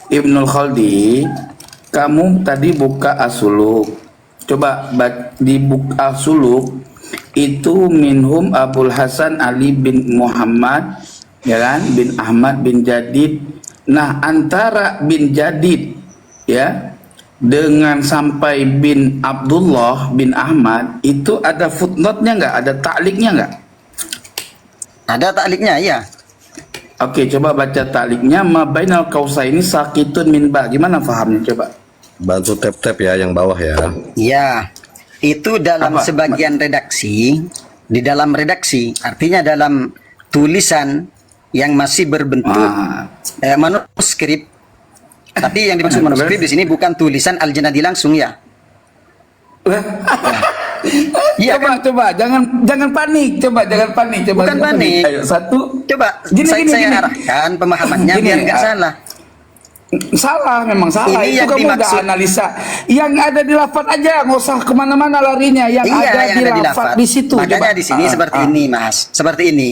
Ibnul Khaldi, kamu tadi buka As-Suluk. Coba di buka As-Suluk itu minhum Abul Hasan Ali bin Muhammad, ya kan, bin Ahmad bin Jadid. Nah, antara bin Jadid ya dengan sampai bin Abdullah bin Ahmad itu ada footnote-nya nggak? Ada takliknya nggak? ada takliknya, iya. Oke, coba baca takliknya. Ma bainal kausaini sakitun min ba. Gimana fahamnya coba? Bantu tap-tap ya yang bawah ya. Ya, itu dalam Apa? sebagian redaksi, di dalam redaksi, artinya dalam tulisan yang masih berbentuk Ah. manuskrip. Tapi yang dimaksud manuskrip di sini bukan tulisan Al-Janadi langsung ya. Iya kan? Coba jangan panik. Coba jangan panik. Coba Bukan jangan panik. Ayo, satu. Coba Gini, saya gini. arahkan pemahamannya Gini, biar nggak salah. Salah, memang salah. Ini Itu yang kamu udah dimaksud. analisa. Yang ada di lafaz aja, nggak usah kemana-mana larinya. Yang Iya, ada yang di ada di lafaz lafaz. di situ. Makanya Coba. di sini seperti ini, Mas. Seperti ini.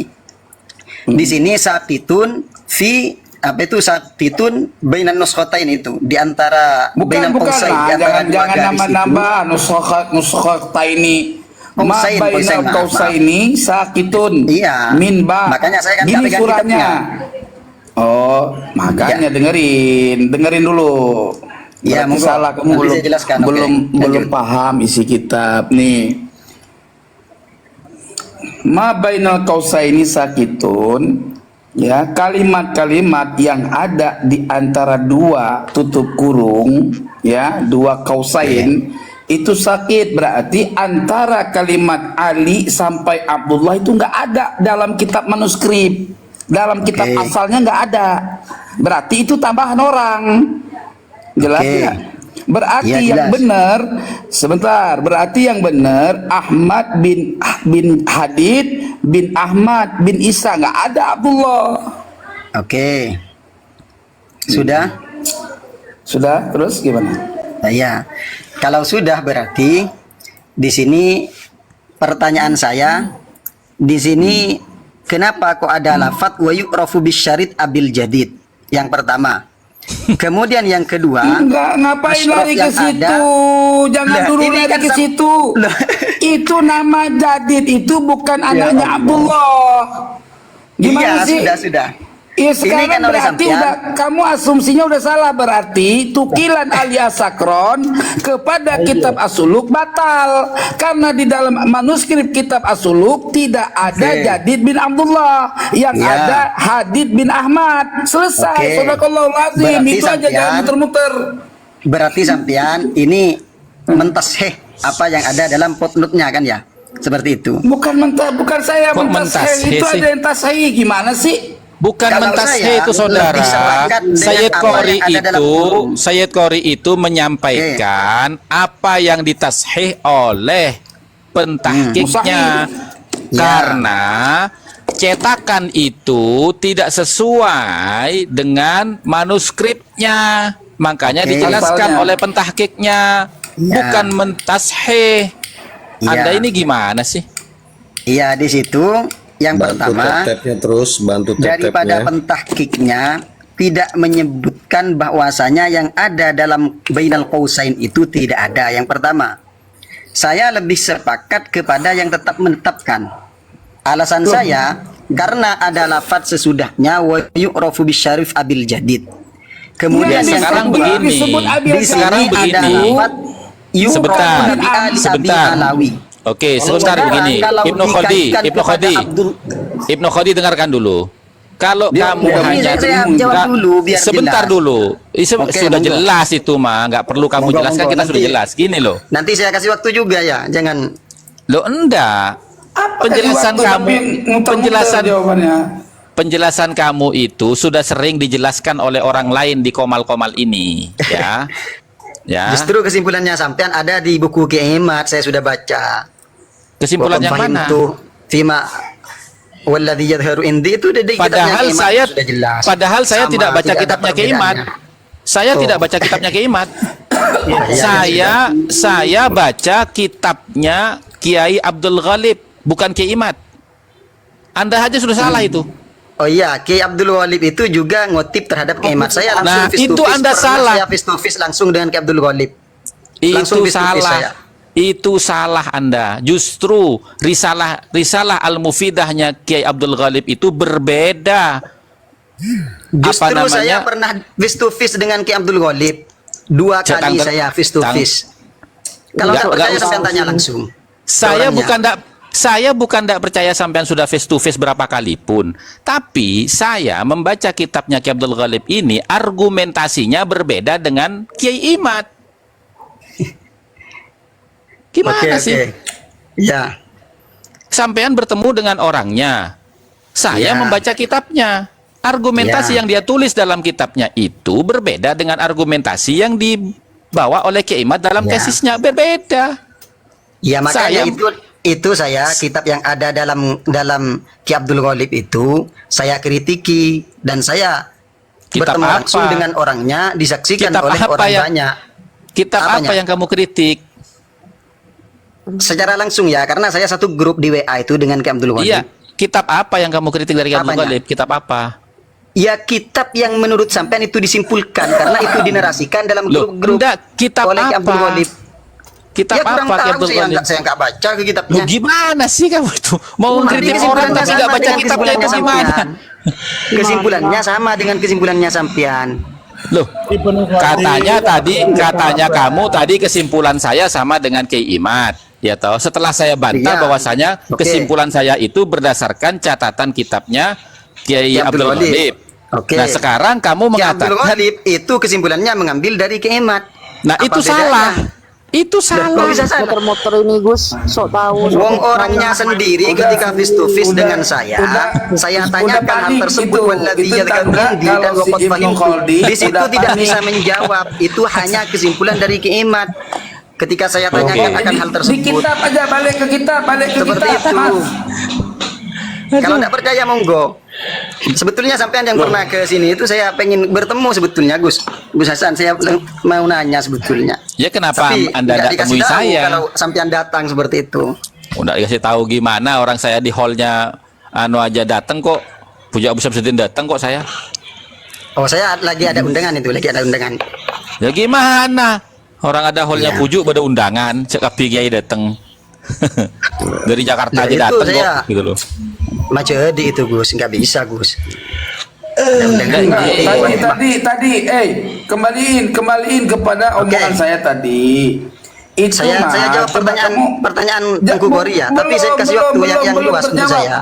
Di sini sakitun fi apa itu sakitun bainan nuskhatain itu di antara bainan Bukan qausai, lah, di antara dua jangan garis itu. nambah-nambah nusakhat ini. Ma Qausain, bainal maaf. kausaini sakitun Iya. min ba. Makanya saya kan gini tak pegang suratnya. kitabnya. Oh, makanya dengerin dulu. Iya, Berarti monggo. salah, kamu Nanti belum saya jelaskan. Oke, belum lanjut. paham isi kitab nih. Ma bainal kausaini sakitun, ya, kalimat-kalimat yang ada di antara dua tutup kurung, ya, dua kausain itu sakit, berarti antara kalimat Ali sampai Abdullah itu nggak ada dalam kitab manuskrip, dalam kitab Oke. asalnya nggak ada, berarti itu tambahan orang. Jelas Oke. ya? Berarti Ya, yang jelas. benar, sebentar, berarti yang benar Ahmad bin Hadid bin Ahmad bin Isa, nggak ada Abdullah. Oke. Sudah? Sudah, terus gimana? Nah, ya. Kalau sudah berarti di sini pertanyaan saya di sini kenapa kok ada lafadz wa yu'rafu bisyarid abil jadid? Yang pertama. Kemudian yang kedua, Enggak, ngapain asyraf lari ke yang situ? ada- Jangan Lah, dulu ini lari kan ke situ. Lah. Itu nama Jadid, itu bukan anaknya Allah. Abdullah. Gimana iya, sih? sudah. Iya, sekarang kan oleh berarti sampean. udah kamu asumsinya udah salah, berarti tukilan alias sakron kepada kitab As-Suluk batal karena di dalam manuskrip kitab As-Suluk tidak ada Oke. Jadid bin Abdullah, yang Iya. ada Hadid bin Ahmad. Selesai. Oke. Sadaqallahul azim. Berarti Itu aja, sampean- jangan muter-muter. Berarti sampean ini mentasheh apa yang ada dalam footnote-nya kan ya? Seperti itu. Bukan mentah, bukan saya Kok mentah mentah itu sih? ada yang tasahih. Gimana sih? Bukan Kalau mentasheh saya itu saudara. lebih sepakat dengan Sayyid apa Qori yang ada dalam itu, hukum. Sayyid Qori itu menyampaikan apa yang ditasheh oleh pentahkiknya. Karena cetakan itu tidak sesuai dengan manuskripnya. Makanya dijelaskan oleh pentahkiknya, bukan mentasheh. Anda ini gimana sih? Iya, di situ yang Bantu pertama tap-tapnya terus, bantu daripada tap-tapnya. pentahkiknya tidak menyebutkan bahwasanya yang ada dalam bainal qausain itu tidak ada. Yang pertama, saya lebih sepakat kepada yang tetap menetapkan. Alasan saya karena ada lafaz sesudahnya wa yu'rafu bisyarif abil jadid. Kemudian Ya, yang sekarang kedua, begini. di Sekarang sini ada begini. lafaz yu'rafu Sebentar. bi ali abi Sebentar. alawi. Oke, sebentar Sekarang begini. kalau Ibnu Khodi, dikaitkan Ibnu kepada Khodi, Abdul- Ibnu Khodi dengarkan dulu. Kalau Dia kamu udah hanya saya jawab dulu biar sebentar jelas. dulu. Oke, Sudah monggo. jelas itu mah, nggak perlu kamu Monggo, jelaskan, monggo. kita sudah Nanti- jelas. Gini loh. Nanti saya kasih waktu juga ya, jangan. Loh enggak. Apa Penjelasan kasih waktu kamu, tapi muter-muter penjelasan jawabannya. penjelasan kamu itu sudah sering dijelaskan oleh orang lain di komal-komal ini, ya. Ya. Justru kesimpulannya sampean ada di buku Kiaimat, saya sudah baca. Kesimpulan yang mana? Tuh, fima walladzi yadhharu indi itu di Padahal kitabnya Kiaimat saya sudah jelas. padahal saya Sama, tidak baca tidak ada kitabnya Kiaimat. perbedaannya. Saya tidak baca kitabnya Kiaimat. Ya, Saya baca kitabnya Kiai Abdul Ghalib, bukan Kiaimat. Anda aja sudah salah itu. Oh iya, Kiai Abdul Ghalib itu juga ngutip terhadap Kiaimat. Saya langsung Nah, face to itu face, Anda pernah salah. Saya face to face langsung dengan Kiai Abdul Ghalib. Langsung Itu face to face saya. salah. Itu salah Anda. Justru risalah Al-Mufidahnya Kiai Abdul Ghalib itu berbeda. Justru namanya? saya pernah face to face dengan Kiai Abdul Ghalib. 2 kali saya face to face. Kalau nggak percaya usah. sampean tanya langsung. Saya Orangnya. bukan tidak percaya sampean sudah face to face berapa kali pun. Tapi saya membaca kitabnya Kiai Abdul Ghalib ini argumentasinya berbeda dengan Kiai Imat. Gimana sih? Ya. Sampean bertemu dengan orangnya. Saya Ya. membaca kitabnya. Argumentasi Ya. yang dia tulis dalam kitabnya itu berbeda dengan argumentasi yang dibawa oleh Kiai Imat dalam Ya. tesisnya, berbeda. Ya makanya Saya- itu saya kitab yang ada dalam Ki Abdul Ghalib itu saya kritiki dan saya Kitab bertemu langsung apa? dengan orangnya disaksikan Kitab oleh apa orang yang- banyak. Kitab Apanya? apa yang kamu kritik? Secara langsung ya karena saya satu grup di WA itu dengan Ki Abdul Ghalib. Iya, kitab apa yang kamu kritik dari Kiai Abdul Apanya? Ghalib? Kitab apa? Ya kitab yang menurut sampean itu disimpulkan karena itu dinarasikan dalam Loh, grup-grup enggak, kitab oleh Ki Abdul apa? Ghalib. Kitab Ya kurang apa Kiai tahu Abdul saya Ghalib? enggak baca ke Loh, kitabnya. gimana sih kamu itu? Mau Nanti kritik orang kesimpulannya tapi nggak sama baca dengan kitabnya itu kesimpulannya gimana? sampean. Kesimpulannya sama dengan kesimpulannya sampean. Loh, katanya kamu tadi kesimpulan saya sama dengan Kiai Imat, ya toh. Setelah saya bantah Iya. bahwasanya Oke. kesimpulan saya itu berdasarkan catatan kitabnya Kiai Abdul Ghalib. Oke. Nah, sekarang kamu Ki Abdul mengatakan, Ghalib itu kesimpulannya mengambil dari Kiaimat. nah Apa itu bedanya? salah. Itu Kok salah. bisa salah? Motor-motor ini Gus, sok tahu. Wong orangnya sendiri ketika face to face dengan saya tanyakan hal tersebut walladzi yadhkuru indi dan waqad fahimtu. Di situ tidak bisa menjawab, itu hanya kesimpulan dari Kiaimat. Ketika saya tanyakan akan hal Di tersebut. kitab aja, balik ke kitab, Seperti itu. Kalau tidak percaya monggo. Sebetulnya sampean yang pernah ke sini itu saya pengen bertemu sebetulnya Gus Hasan, saya mau nanya sebetulnya. Ya kenapa Tapi Anda nggak tidak dikasih temui tahu saya? kalau sampean datang seperti itu. Udah dikasih tahu gimana, orang saya di hallnya anu aja datang kok. Puja Abu Syamsuddin datang kok saya. Oh saya lagi ada undangan itu, lagi ada undangan. Ya gimana? Orang ada hallnya Iya. pujuk pada undangan, cek Abi Kiai datang. Dari Jakarta Ya, aja itu datang kok, saya- gitu loh. Macam itu Gus, nggak bisa Gus. Ada undangan. Tadi, kembaliin kepada omongan saya tadi. Itu Saya jawab coba pertanyaan Ja- Tengku Korea, tapi saya kasih waktu yang luas untuk terjawab. saya.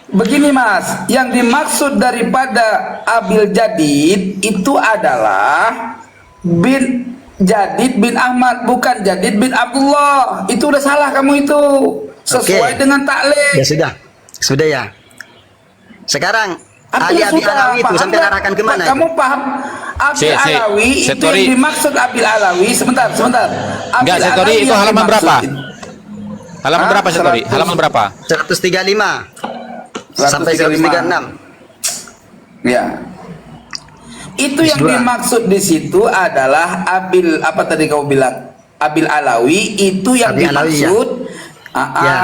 Begini Mas, yang dimaksud daripada Abil Jadid itu adalah bin Jadid bin Ahmad, bukan Jadid bin Abdullah. Itu udah salah kamu itu. Sesuai Oke. dengan taklid. Ya sudah ya. Sekarang Ali Abi Alawi itu sampai nggak? arahkan kemana itu? Kamu paham? Abil Alawi itu Setori. yang dimaksud Abil Alawi. Sebentar. Enggak, Abil Setori, Alawi itu yang halaman dimaksud berapa? itu. Halaman berapa, Setori? 100. Halaman berapa? 135 sampai 136. Ya. Itu yang Dua. dimaksud di situ adalah Abil, apa tadi kau bilang? Abil Alawi itu yang Abi Alawi, ya. dimaksud Ya.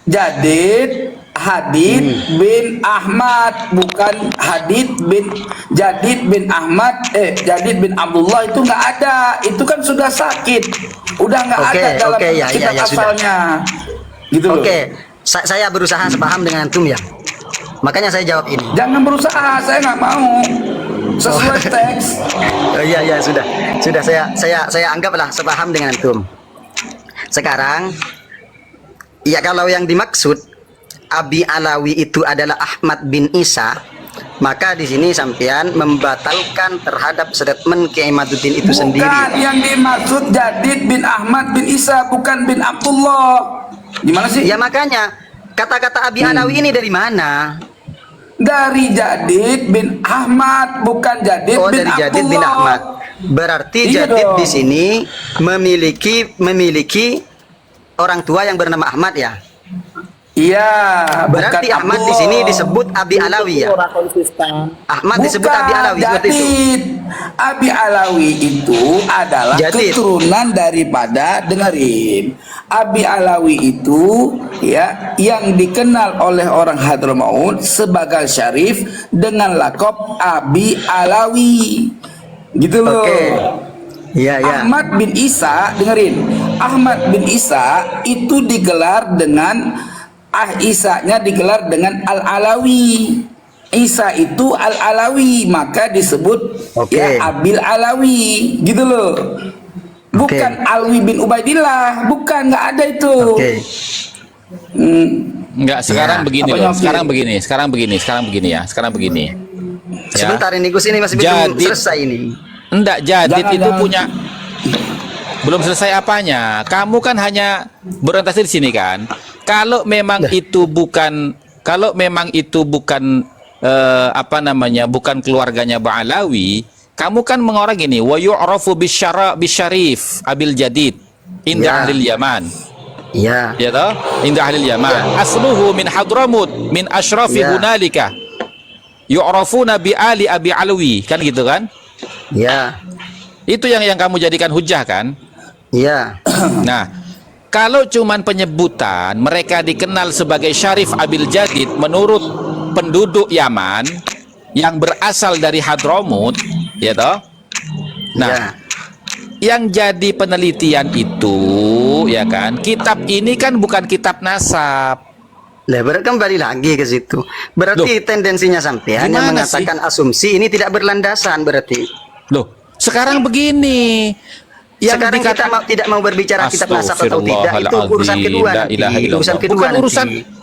Jadid Hadid bin Ahmad, bukan Hadid bin Jadid bin Ahmad, Jadid bin Abdullah itu nggak ada. Itu kan sudah sakit, udah nggak Oke, ada dalam oke, ya, kitab ya, sudah. asalnya. Gitu loh. Oke, saya berusaha sepaham dengan antum ya. Makanya saya jawab ini. Jangan berusaha, saya nggak mau. Sesuai teks. Oh, iya sudah saya anggaplah sepaham dengan antum. Sekarang ya, kalau yang dimaksud Abi Alawi itu adalah Ahmad bin Isa, maka di sini sampean membatalkan terhadap statement Kiai Imaduddin itu sendiri. Bukan yang dimaksud Jadid bin Ahmad bin Isa, bukan bin Abdullah. Gimana sih? Ya makanya kata-kata Abi Alawi ini dari mana? Dari Jadid bin Ahmad, bukan Jadid Oh, bin dari Jadid bin Abdullah. Ahmad. Berarti Iya Jadid dong. di sini memiliki orang tua yang bernama Ahmad ya. Iya, Berarti bukan Ahmad di Abdullah. sini disebut Abi Alawi ya. Ora konsisten. Ahmad disebut Bukan, Abi Alawi seperti itu. Jadid. Abi Alawi itu adalah Jadid. keturunan daripada, dengerin, Abi Alawi itu ya yang dikenal oleh orang Hadramaut sebagai Syarif dengan lakop Abi Alawi. Gitu loh. Oke. Iya ya. Ahmad bin Isa, dengerin, Ahmad bin Isa itu digelar dengan Isanya digelar dengan Al-Alawi. Isa itu Al-Alawi, maka disebut Oke. ya Abil Alawi, gitu loh. Bukan Alwi bin Ubaidillah, bukan, nggak ada itu. Oke. Enggak, sekarang Ya, begini apa loh. yang Sekarang begini ya. Ya. Sebentar ini Gus, ini masih belum Jadid. selesai ini. Enggak, Jadid Jangan, itu jangan. punya belum selesai apanya. Kamu kan hanya berorientasi di sini kan. Kalau memang itu bukan apa namanya, bukan keluarganya Ba'alawi, kamu kan mengorang gini, wa yu'rafu bisyarif Abil Jadid inda Ya. ahlil Yaman. Iya. Ya toh? Inda ahlil Yaman. Asluhu min Hadramut min asyrafi Ya. hunalika. Yu'rafuna bi ali Abi Alawi, kan gitu kan? Iya. Itu yang kamu jadikan hujah kan? Iya. Nah, kalau cuman penyebutan mereka dikenal sebagai Syarif Abil Jadid menurut penduduk Yaman yang berasal dari Hadramut, ya toh? Nah, Iya. yang jadi penelitian itu, ya kan, kitab ini kan bukan kitab nasab. Lah, berarti kembali lagi ke situ. Berarti tendensinya sampean yang gimana mengatakan asumsi ini tidak berlandasan berarti. Loh, sekarang begini. Yang Sekarang kita tidak mau berbicara kitab nasab atau tidak, itu urusan kedua La nanti. ilaha illallah. Urusan kedua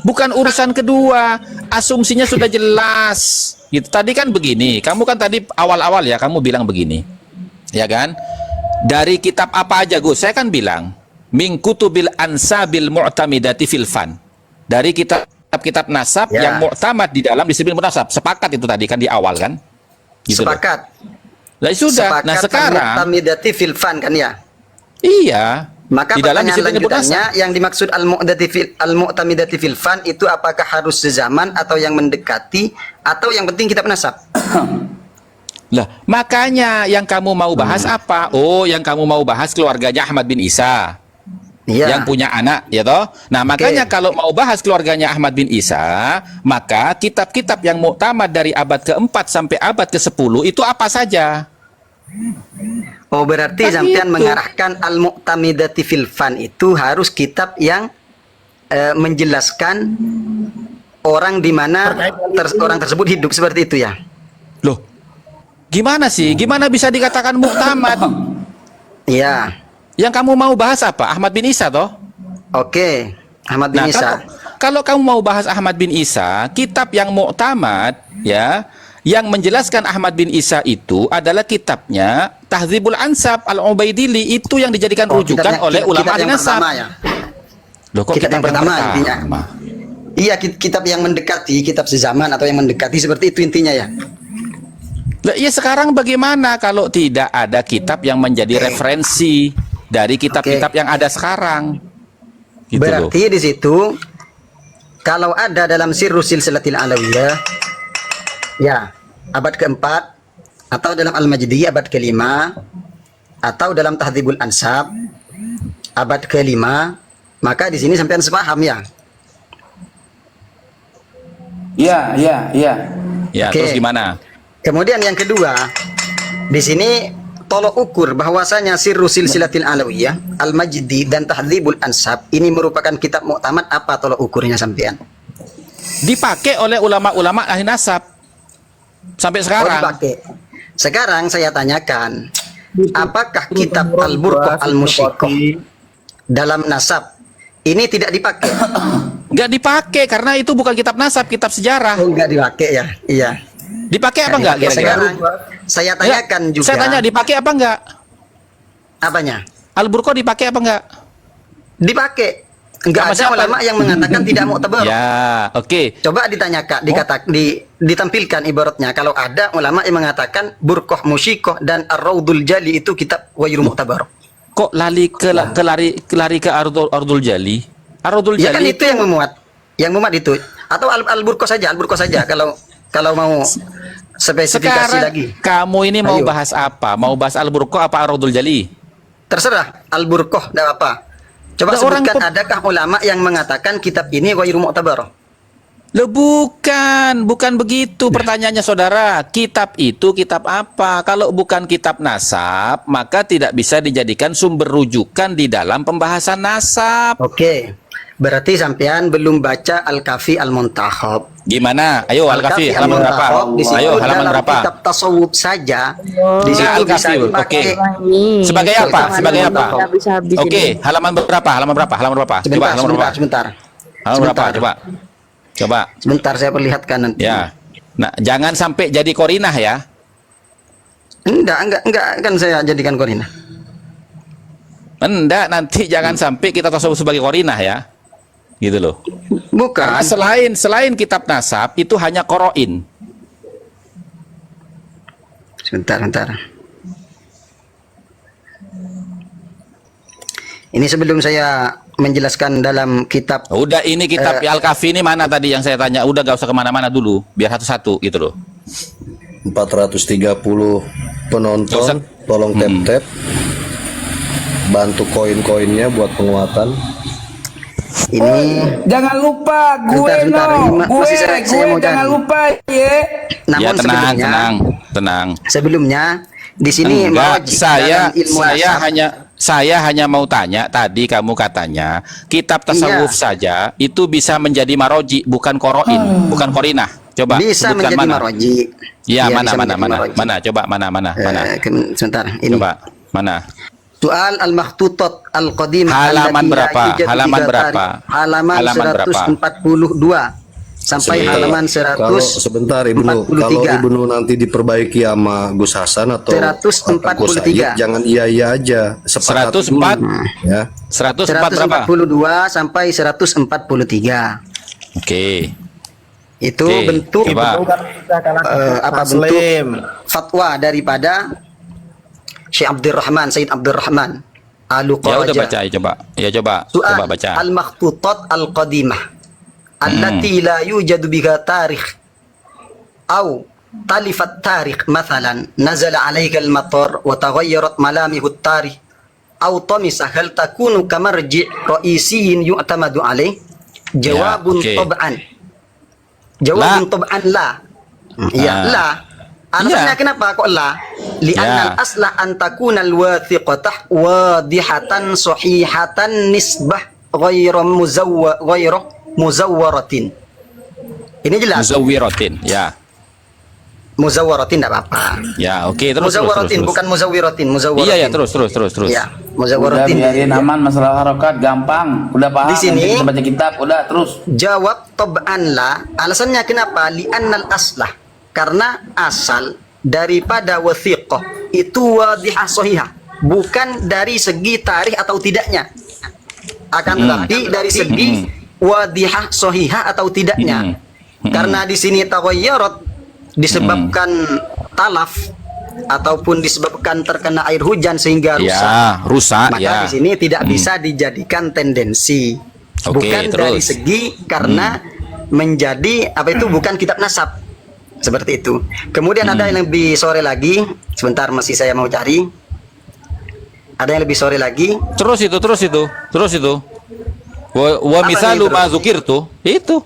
bukan urusan kedua. Asumsinya sudah jelas. Gitu. Tadi kan begini, kamu kan tadi awal-awal ya kamu bilang begini. Ya kan? Dari kitab apa aja, Gus? Saya kan bilang min kutubil ansabil mu'tamidati fil fan. Dari kitab-kitab nasab Ya. yang mu'tamad di dalam disiplin nasab. Sepakat itu tadi kan di awal kan? Gitu loh. Sepakat. Lah sudah. Sepakat. Nah sekarang Al-Mu'tamidati fil fan kan ya. iya. Maka di dalam pertanyaan disiplin lanjutannya yang dimaksud al-mu'tamidati fil fan itu apakah harus sezaman atau yang mendekati atau yang penting kitab nasab? Lah, makanya yang kamu mau bahas apa? Oh, yang kamu mau bahas keluarganya Ahmad bin Isa. Iya. Yang punya anak, ya toh? Nah, makanya kalau mau bahas keluarganya Ahmad bin Isa, maka kitab-kitab yang muktamad dari abad ke-4 sampai abad ke-10 itu apa saja? Oh, berarti Kan sampean itu. mengarahkan al-mu'tamidati fil fan itu harus kitab yang menjelaskan orang di mana orang tersebut hidup seperti itu ya. Loh, gimana sih? Gimana bisa dikatakan muktamad? Iya. Yang kamu mau bahas apa? Ahmad bin Isa toh? Oke. Ahmad bin Nah, Isa. kalau kamu mau bahas Ahmad bin Isa, kitab yang muktamad ya, yang menjelaskan Ahmad bin Isa itu adalah kitabnya Tahdzibul Ansab Al-Ubaidili, itu yang dijadikan rujukan oleh ulama kitab ahli yang nasab. pertama ya. Loh, kok Kitab yang pertama intinya. Iya, kitab yang mendekati, kitab sezaman atau yang mendekati, seperti itu intinya ya. Lah, ya sekarang bagaimana kalau tidak ada kitab yang menjadi referensi dari kitab-kitab yang ada sekarang? Gitu loh. Berarti di situ kalau ada dalam Sirrus Silsilatil Alawiyah ya abad keempat, atau dalam Al-Majdi abad kelima, atau dalam Tahdhibul Ansab abad kelima, maka di sini sampean sepaham ya. Ya. Ya, Oke. terus gimana? Kemudian yang kedua, di sini tolok ukur bahwasanya Sirrus Silsilatil Alawiyah, Al-Majdi dan Tahdhibul Ansab ini merupakan kitab muktamad. Apa tolok ukurnya sampean? Dipakai oleh ulama-ulama ahli nasab sampai Oh, sekarang. dipakai. Sekarang saya tanyakan, apakah kitab Al-Burqah Al-Musyiqah dalam nasab ini tidak dipakai? Nggak dipakai karena itu bukan kitab nasab, kitab sejarah. Oh, enggak dipakai ya? Iya. Dipakai apa enggak kira-kira? Sekarang saya tanyakan Ya, juga. saya tanya dipakai apa enggak? Apanya? Al-Burqah dipakai apa enggak? Dipakai. Enggak Sama ada siapa? ulama yang mengatakan tidak muktabar. Ya, oke. Coba ditanyakan, ditampilkan ibaratnya kalau ada ulama yang mengatakan Burqah Musyiqah dan Ar-Raudul Jali itu kitab ghairu muktabar. Kok lari ke Ardul Jali? Ardul Ya kan Jali itu yang memuat itu. Atau Al-Burqah saja, kalau mau spesifikasi sekarang lagi. kamu ini mau Ayo. bahas apa? Mau bahas Al-Burqah apa Ardul Jali? Terserah, Al-Burqah enggak apa. Coba Ada orang sebutkan adakah ulama yang mengatakan kitab ini ghairu muktabar? Loh, bukan begitu pertanyaannya saudara. Kitab itu kitab apa? Kalau bukan kitab nasab, maka tidak bisa dijadikan sumber rujukan di dalam pembahasan nasab. Oke. Berarti sampean belum baca Al-Kafi Al-Muntakhab. Gimana? Ayo Al-Kafi halaman berapa? Di situ Ayo halaman dalam berapa? kitab tasawuf saja. Di Nah, situ bisa Al-Kafi, dipakai. oke. Sebagai apa? Sebagai apa? Habis-habis Oke, ini. halaman berapa? Halaman berapa? Halaman berapa? Coba halaman berapa? Sebentar. Halaman berapa? Coba. Sebentar saya perlihatkan nanti. Ya. Nah, jangan sampai jadi korinah ya. Enggak kan saya jadikan korinah. Enggak, nanti jangan sampai kita tasawuf sebagai korinah ya. Gitu loh. Bukan. Karena selain kitab nasab itu hanya qoroin. Sebentar. Ini sebelum saya menjelaskan dalam kitab. Udah, ini kitab Al-Kafi ini mana tadi yang saya tanya? Udah, gak usah kemana-mana dulu, biar satu-satu gitu loh. 430 penonton, Dosa. tolong tap-tap, bantu koin-koinnya buat penguatan. Ini Jangan lupa Bentar, ini masih saya mau jangan janji. lupa ya. namun Ya tenang, sebelumnya, tenang. sebelumnya di sini Enggak, merojik dalam ilmu nasab. saya hanya mau tanya tadi kamu katanya kitab tasawuf Iya. saja itu bisa menjadi maroji, bukan koroin, bukan korinah. Coba Bisa sebutkan menjadi mana? maroji. Iya, Iya, mana bisa mana menjadi mana maroji. mana coba mana. Sebentar, ini. Coba mana? Soal al-makhtutat al-qadimah Halaman allati la berapa? yujadu Halaman biha berapa? tarikh. Halaman Halaman berapa? 142 sampai Sebentar. halaman Kalau sebentar Ibnu, kalau 143. Ibnu nanti diperbaiki sama Gus Hasan atau 143. Gus Said, jangan iya aja. Sepakat 104. dulu, ya. 104 berapa? 142 sampai 143. Oke. Itu Oke, bentuk coba. bentuk fatwa daripada Syekh Abdurrahman, Said Abdurrahman Ya Al-Qaraja. udah baca, coba. Ya coba Soal baca. al-makhtutat al-qadimah allati la yujadu biha tarikh au talifat tarikh mathalan nazala 'alayka al-matar wa taghayyarat malamihu at-tarikh au tamisa hal takunu kamarji' ra'isiyyin yu'tamadu 'alayh jawabun oke. tab'an jawabun La. tab'an la ya Ah. la alasannya Iya. kenapa kok la li'anna Ya. al-asla an takuna al-wathiqatah wadihatan sahihatan nisbah ghairu muzawwaratin. Ini jelas. Muzawwiratin. Ya. Muzawwaratin tidak apa-apa. Ya, oke, terus. Muzawwaratin bukan muzawwiratin, muzawwaratin. Iya, ya, terus. Ya, Udah muzawwaratin. biarin aman masalah harokat gampang. Udah paham. Di sini- nanti kita baca kitab. Udah terus. Jawab tab'an la. Alasannya kenapa? Li'annal aslah. Karena asal daripada wathiqah itu wadihah sahihah. Bukan dari segi tarikh atau tidaknya. Akan tetapi dari segi wadihah sohihah atau tidaknya. Karena di sini taghayyurat disebabkan talaf ataupun disebabkan terkena air hujan sehingga rusak. Ya, rusak Maka ya. di sini tidak bisa dijadikan tendensi. Oke, Bukan terus. dari segi karena menjadi apa itu bukan kitab nasab. Seperti itu. Kemudian ada yang lebih sore lagi. Sebentar masih saya mau cari. Ada yang lebih sore lagi. Terus itu. Wa Apa misalu ini ma terus? dzukirtu. Itu.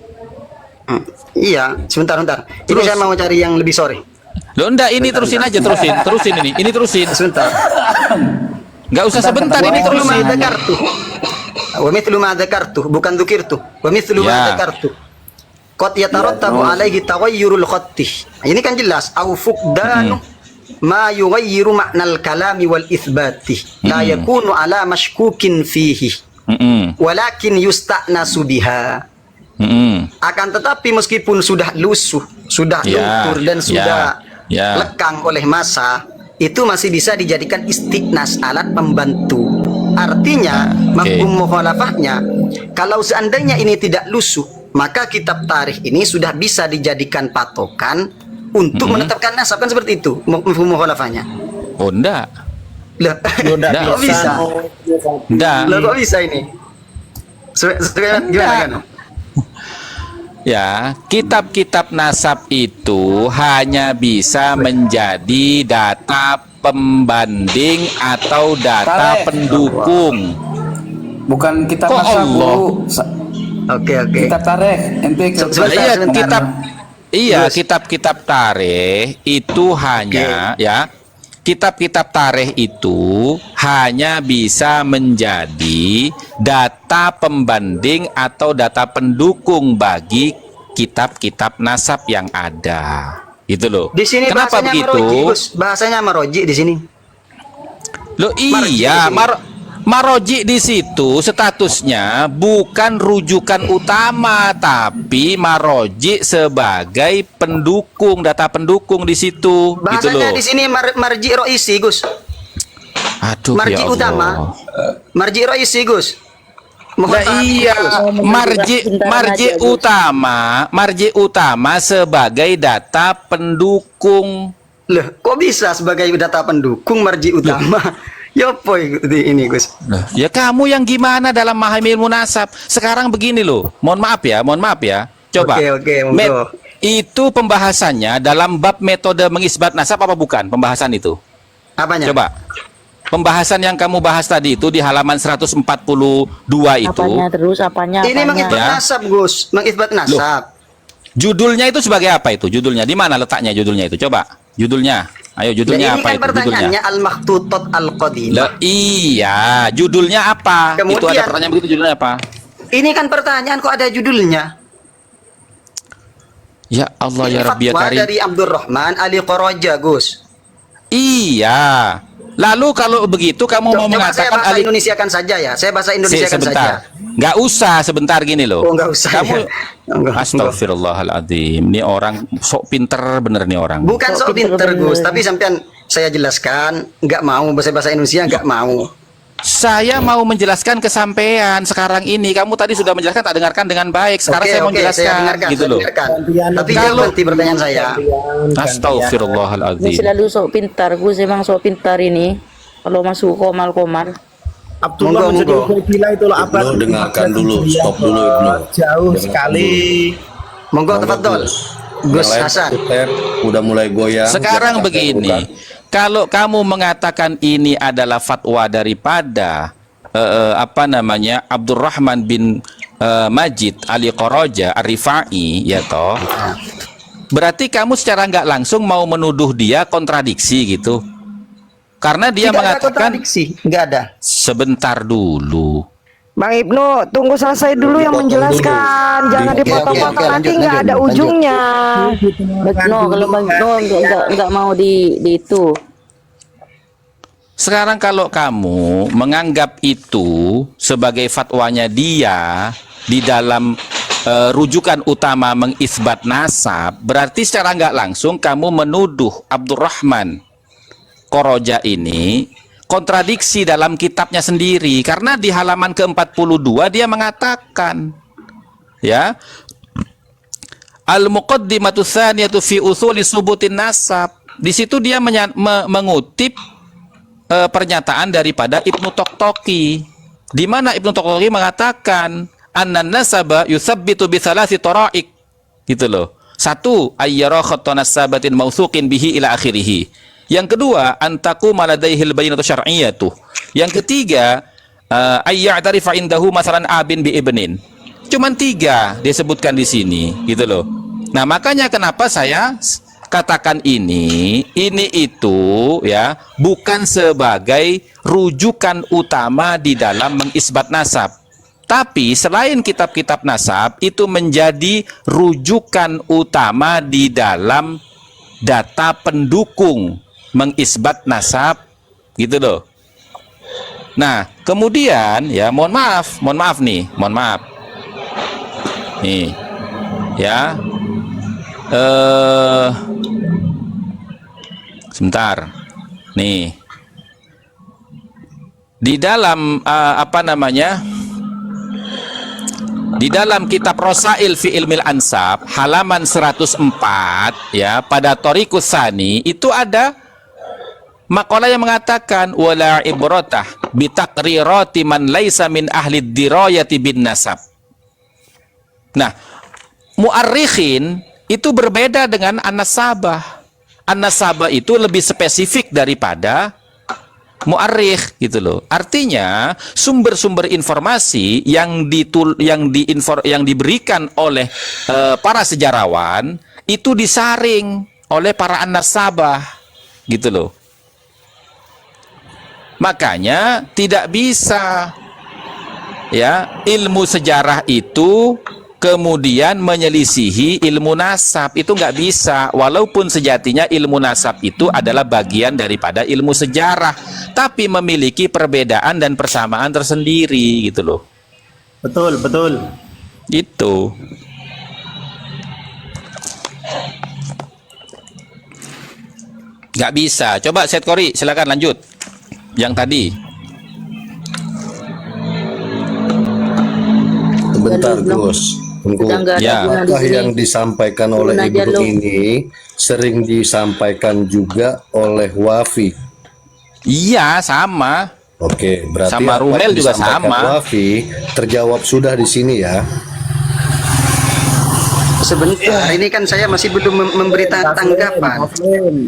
Iya, sebentar. Ini Terus. saya mau cari yang lebih sore. Loh enggak, ini terusin aja, terusin ini. Ini terusin. Sebentar. Enggak usah sebentar, ini Wa terusin. mithlu ma dzakartu. Wa mithlu ma dzakartu, bukan dzukirtu. Wa mithlu ma Ya. dzakartu. Qad yatarattabu alaihi taghayyurul khatti. Ini kan jelas au fuqdanu ma yughayyiru ma'nal kalami wal itsbati. La yakunu ala mashkukin fihi. Walakin yusta'nasu biha. Akan tetapi meskipun sudah lusuh, sudah Ya, luntur dan sudah ya. lekang oleh masa, itu masih bisa dijadikan istiqnas, alat pembantu. Artinya, mafhum mukhalafahnya, kalau seandainya ini tidak lusuh, maka kitab tarikh ini sudah bisa dijadikan patokan untuk menetapkan nasab, kan seperti itu mafhum mukhalafahnya. Oh enggak. Lah, kok bisa? Enggak. Lah, kok bisa ini? Gimana kan? Ya, kitab-kitab nasab itu hanya bisa menjadi data pembanding atau data Tarikh. pendukung. Bukan kitab Kok nasab, Allah? Bu. Oke. Kitab tarikh. Ente Sebentar, Iya, sebentar. kitab Terus. kitab-kitab tarikh itu hanya ya. Kitab-kitab tarikh itu hanya bisa menjadi data pembanding atau data pendukung bagi kitab-kitab nasab yang ada. Itu loh. Di sini Kenapa bahasanya begitu? maroji, Gus. Bahasanya maroji di sini. Loh Marji iya, di sini. maroji di situ statusnya bukan rujukan utama, tapi maroji sebagai pendukung, data pendukung di situ, gitu Bahasanya loh. di sini marji roisi, Gus. Aduh Marji ya Allah. utama. Marji roisi, Gus. Mohon Nah, perhatian, iya, Gus. marji utama sebagai data pendukung. Loh, kok bisa sebagai data pendukung marji utama? Ya apa ini, Gus? Ya kamu yang gimana dalam memahami ilmu nasab? Sekarang begini loh, mohon maaf ya. Coba. Oke, monggo. Itu pembahasannya dalam bab metode mengisbat nasab apa bukan? Pembahasan itu. Apanya? Coba. Pembahasan yang kamu bahas tadi itu di halaman 142 itu. Apanya terus, apanya? Ini mengisbat Ya. nasab, Gus. Mengisbat nasab. Judulnya itu sebagai apa itu? Judulnya di mana letaknya judulnya itu? Coba. Judulnya. Ayo Nah, judulnya ini apa kan itu? Judulnya. pertanyaannya al-makhtutat al-qadimah. Lah, iya, judulnya apa? Itu ada Kemudian- pertanyaan begitu, judulnya apa? Ini kan pertanyaan kok ada judulnya. Ya Allah Ini ya Rabbi ya fatwa Karim. dari Abdurrahman Ali Qaraja, Gus. Iya. Lalu kalau begitu kamu mau Coba saya mengatakan bahasa Indonesiakan saja ya. Saya bahasa Indonesiakan sebentar. saja. Nggak usah sebentar gini loh. Oh, nggak usah, Kamu ya. Enggak, Astagfirullahaladzim. Ini orang sok pinter bener nih orang. Bukan sok Sok pinter pinter, Gus, bener. tapi sampean saya jelaskan, nggak mau bahasa Indonesia, nggak mau. Saya mau menjelaskan kesampaian sekarang ini. Kamu tadi sudah menjelaskan, tak dengarkan dengan baik. Sekarang saya mau menjelaskan dengarkan, gitu saya loh. dengarkan. Tapi Kalau- jangan berhenti pertanyaan saya. Ini Astagfirullahaladzim. selalu sok pintar, Gus emang sok pintar ini. Kalau masuk komar-komar. Abdullah Monggo, menjadi monggo. Ubaidillah itulah abad Ibnu, dengarkan dulu, Hijriah. stop dulu, Ibnu. Jauh Dengarkan sekali. Monggo tafadhol. Gus Hasan. Udah mulai goyang. Sekarang Jangan begini, bukan. kalau kamu mengatakan ini adalah fatwa daripada Abdurrahman bin Majid Ali Qaraja Ar-Rifai, ya toh, berarti kamu secara nggak langsung mau menuduh dia kontradiksi gitu, karena dia Tidak ada mengatakan kontradiksi, nggak ada. sebentar dulu. Bang Ibnu, tunggu selesai dulu yang menjelaskan. Jangan Oke, dipotong-potong, oke, nanti lanjut, nggak ada lanjut. ujungnya. No, kalau no, enggak mau di itu. Sekarang kalau kamu menganggap itu sebagai fatwanya dia di dalam rujukan utama mengisbat nasab, berarti secara nggak langsung kamu menuduh Abdurrahman Qaraja ini kontradiksi dalam kitabnya sendiri, karena di halaman ke-42 dia mengatakan ya, al-muqaddimatu tsaniyatu fi usuli subutin nasab. Di situ dia mengutip pernyataan daripada Ibnu Toktoki, di mana Ibnu Toktoki mengatakan annan nasaba yusabbitu bi thalathi tara'iq, gitu loh. Satu, ayyara khatta nasabatin mausuqin bihi ila akhirih. Yang kedua, antaku maladaihi al-bayyinatu syar'iyyatu. Yang ketiga, ayya'tarifa indahu masalan abin bi ibnin. Cuman 3 disebutkan di sini, gitu loh. Nah, makanya kenapa saya katakan ini itu ya bukan sebagai rujukan utama di dalam mengisbat nasab, tapi selain kitab-kitab nasab itu menjadi rujukan utama di dalam data pendukung mengisbat nasab, gitu loh. Nah, kemudian ya mohon maaf nih ya, sebentar nih, di dalam di dalam kitab Rosail fi Ilmil Ansab halaman 104 ya, pada Thoriqus Tsani itu ada makalah yang mengatakan wala ibratah bi taqrirati man laisa min ahli dirayati bin nasab. Nah, mu'arrikhin itu berbeda dengan an-nasabah. An-nasabah itu lebih spesifik daripada mu'arrikh, gitu loh. Artinya sumber-sumber informasi yang diberikan oleh para sejarawan itu disaring oleh para an-nasabah, gitu loh. Makanya tidak bisa ya ilmu sejarah itu kemudian menyelisihi ilmu nasab, itu nggak bisa, walaupun sejatinya ilmu nasab itu adalah bagian daripada ilmu sejarah, tapi memiliki perbedaan dan persamaan tersendiri, gitu loh. Betul. Itu nggak bisa. Coba Set Kori, silakan lanjut yang tadi. Sebentar Gus. Tunggu. Ya. Apakah yang disampaikan oleh Ibu ini sering disampaikan juga oleh Wafi? Iya, sama. Oke, berarti Sama apa Rumel yang juga disampaikan sama. Wafi terjawab sudah di sini ya. Sebentar, ini kan saya masih belum memberi tanggapan.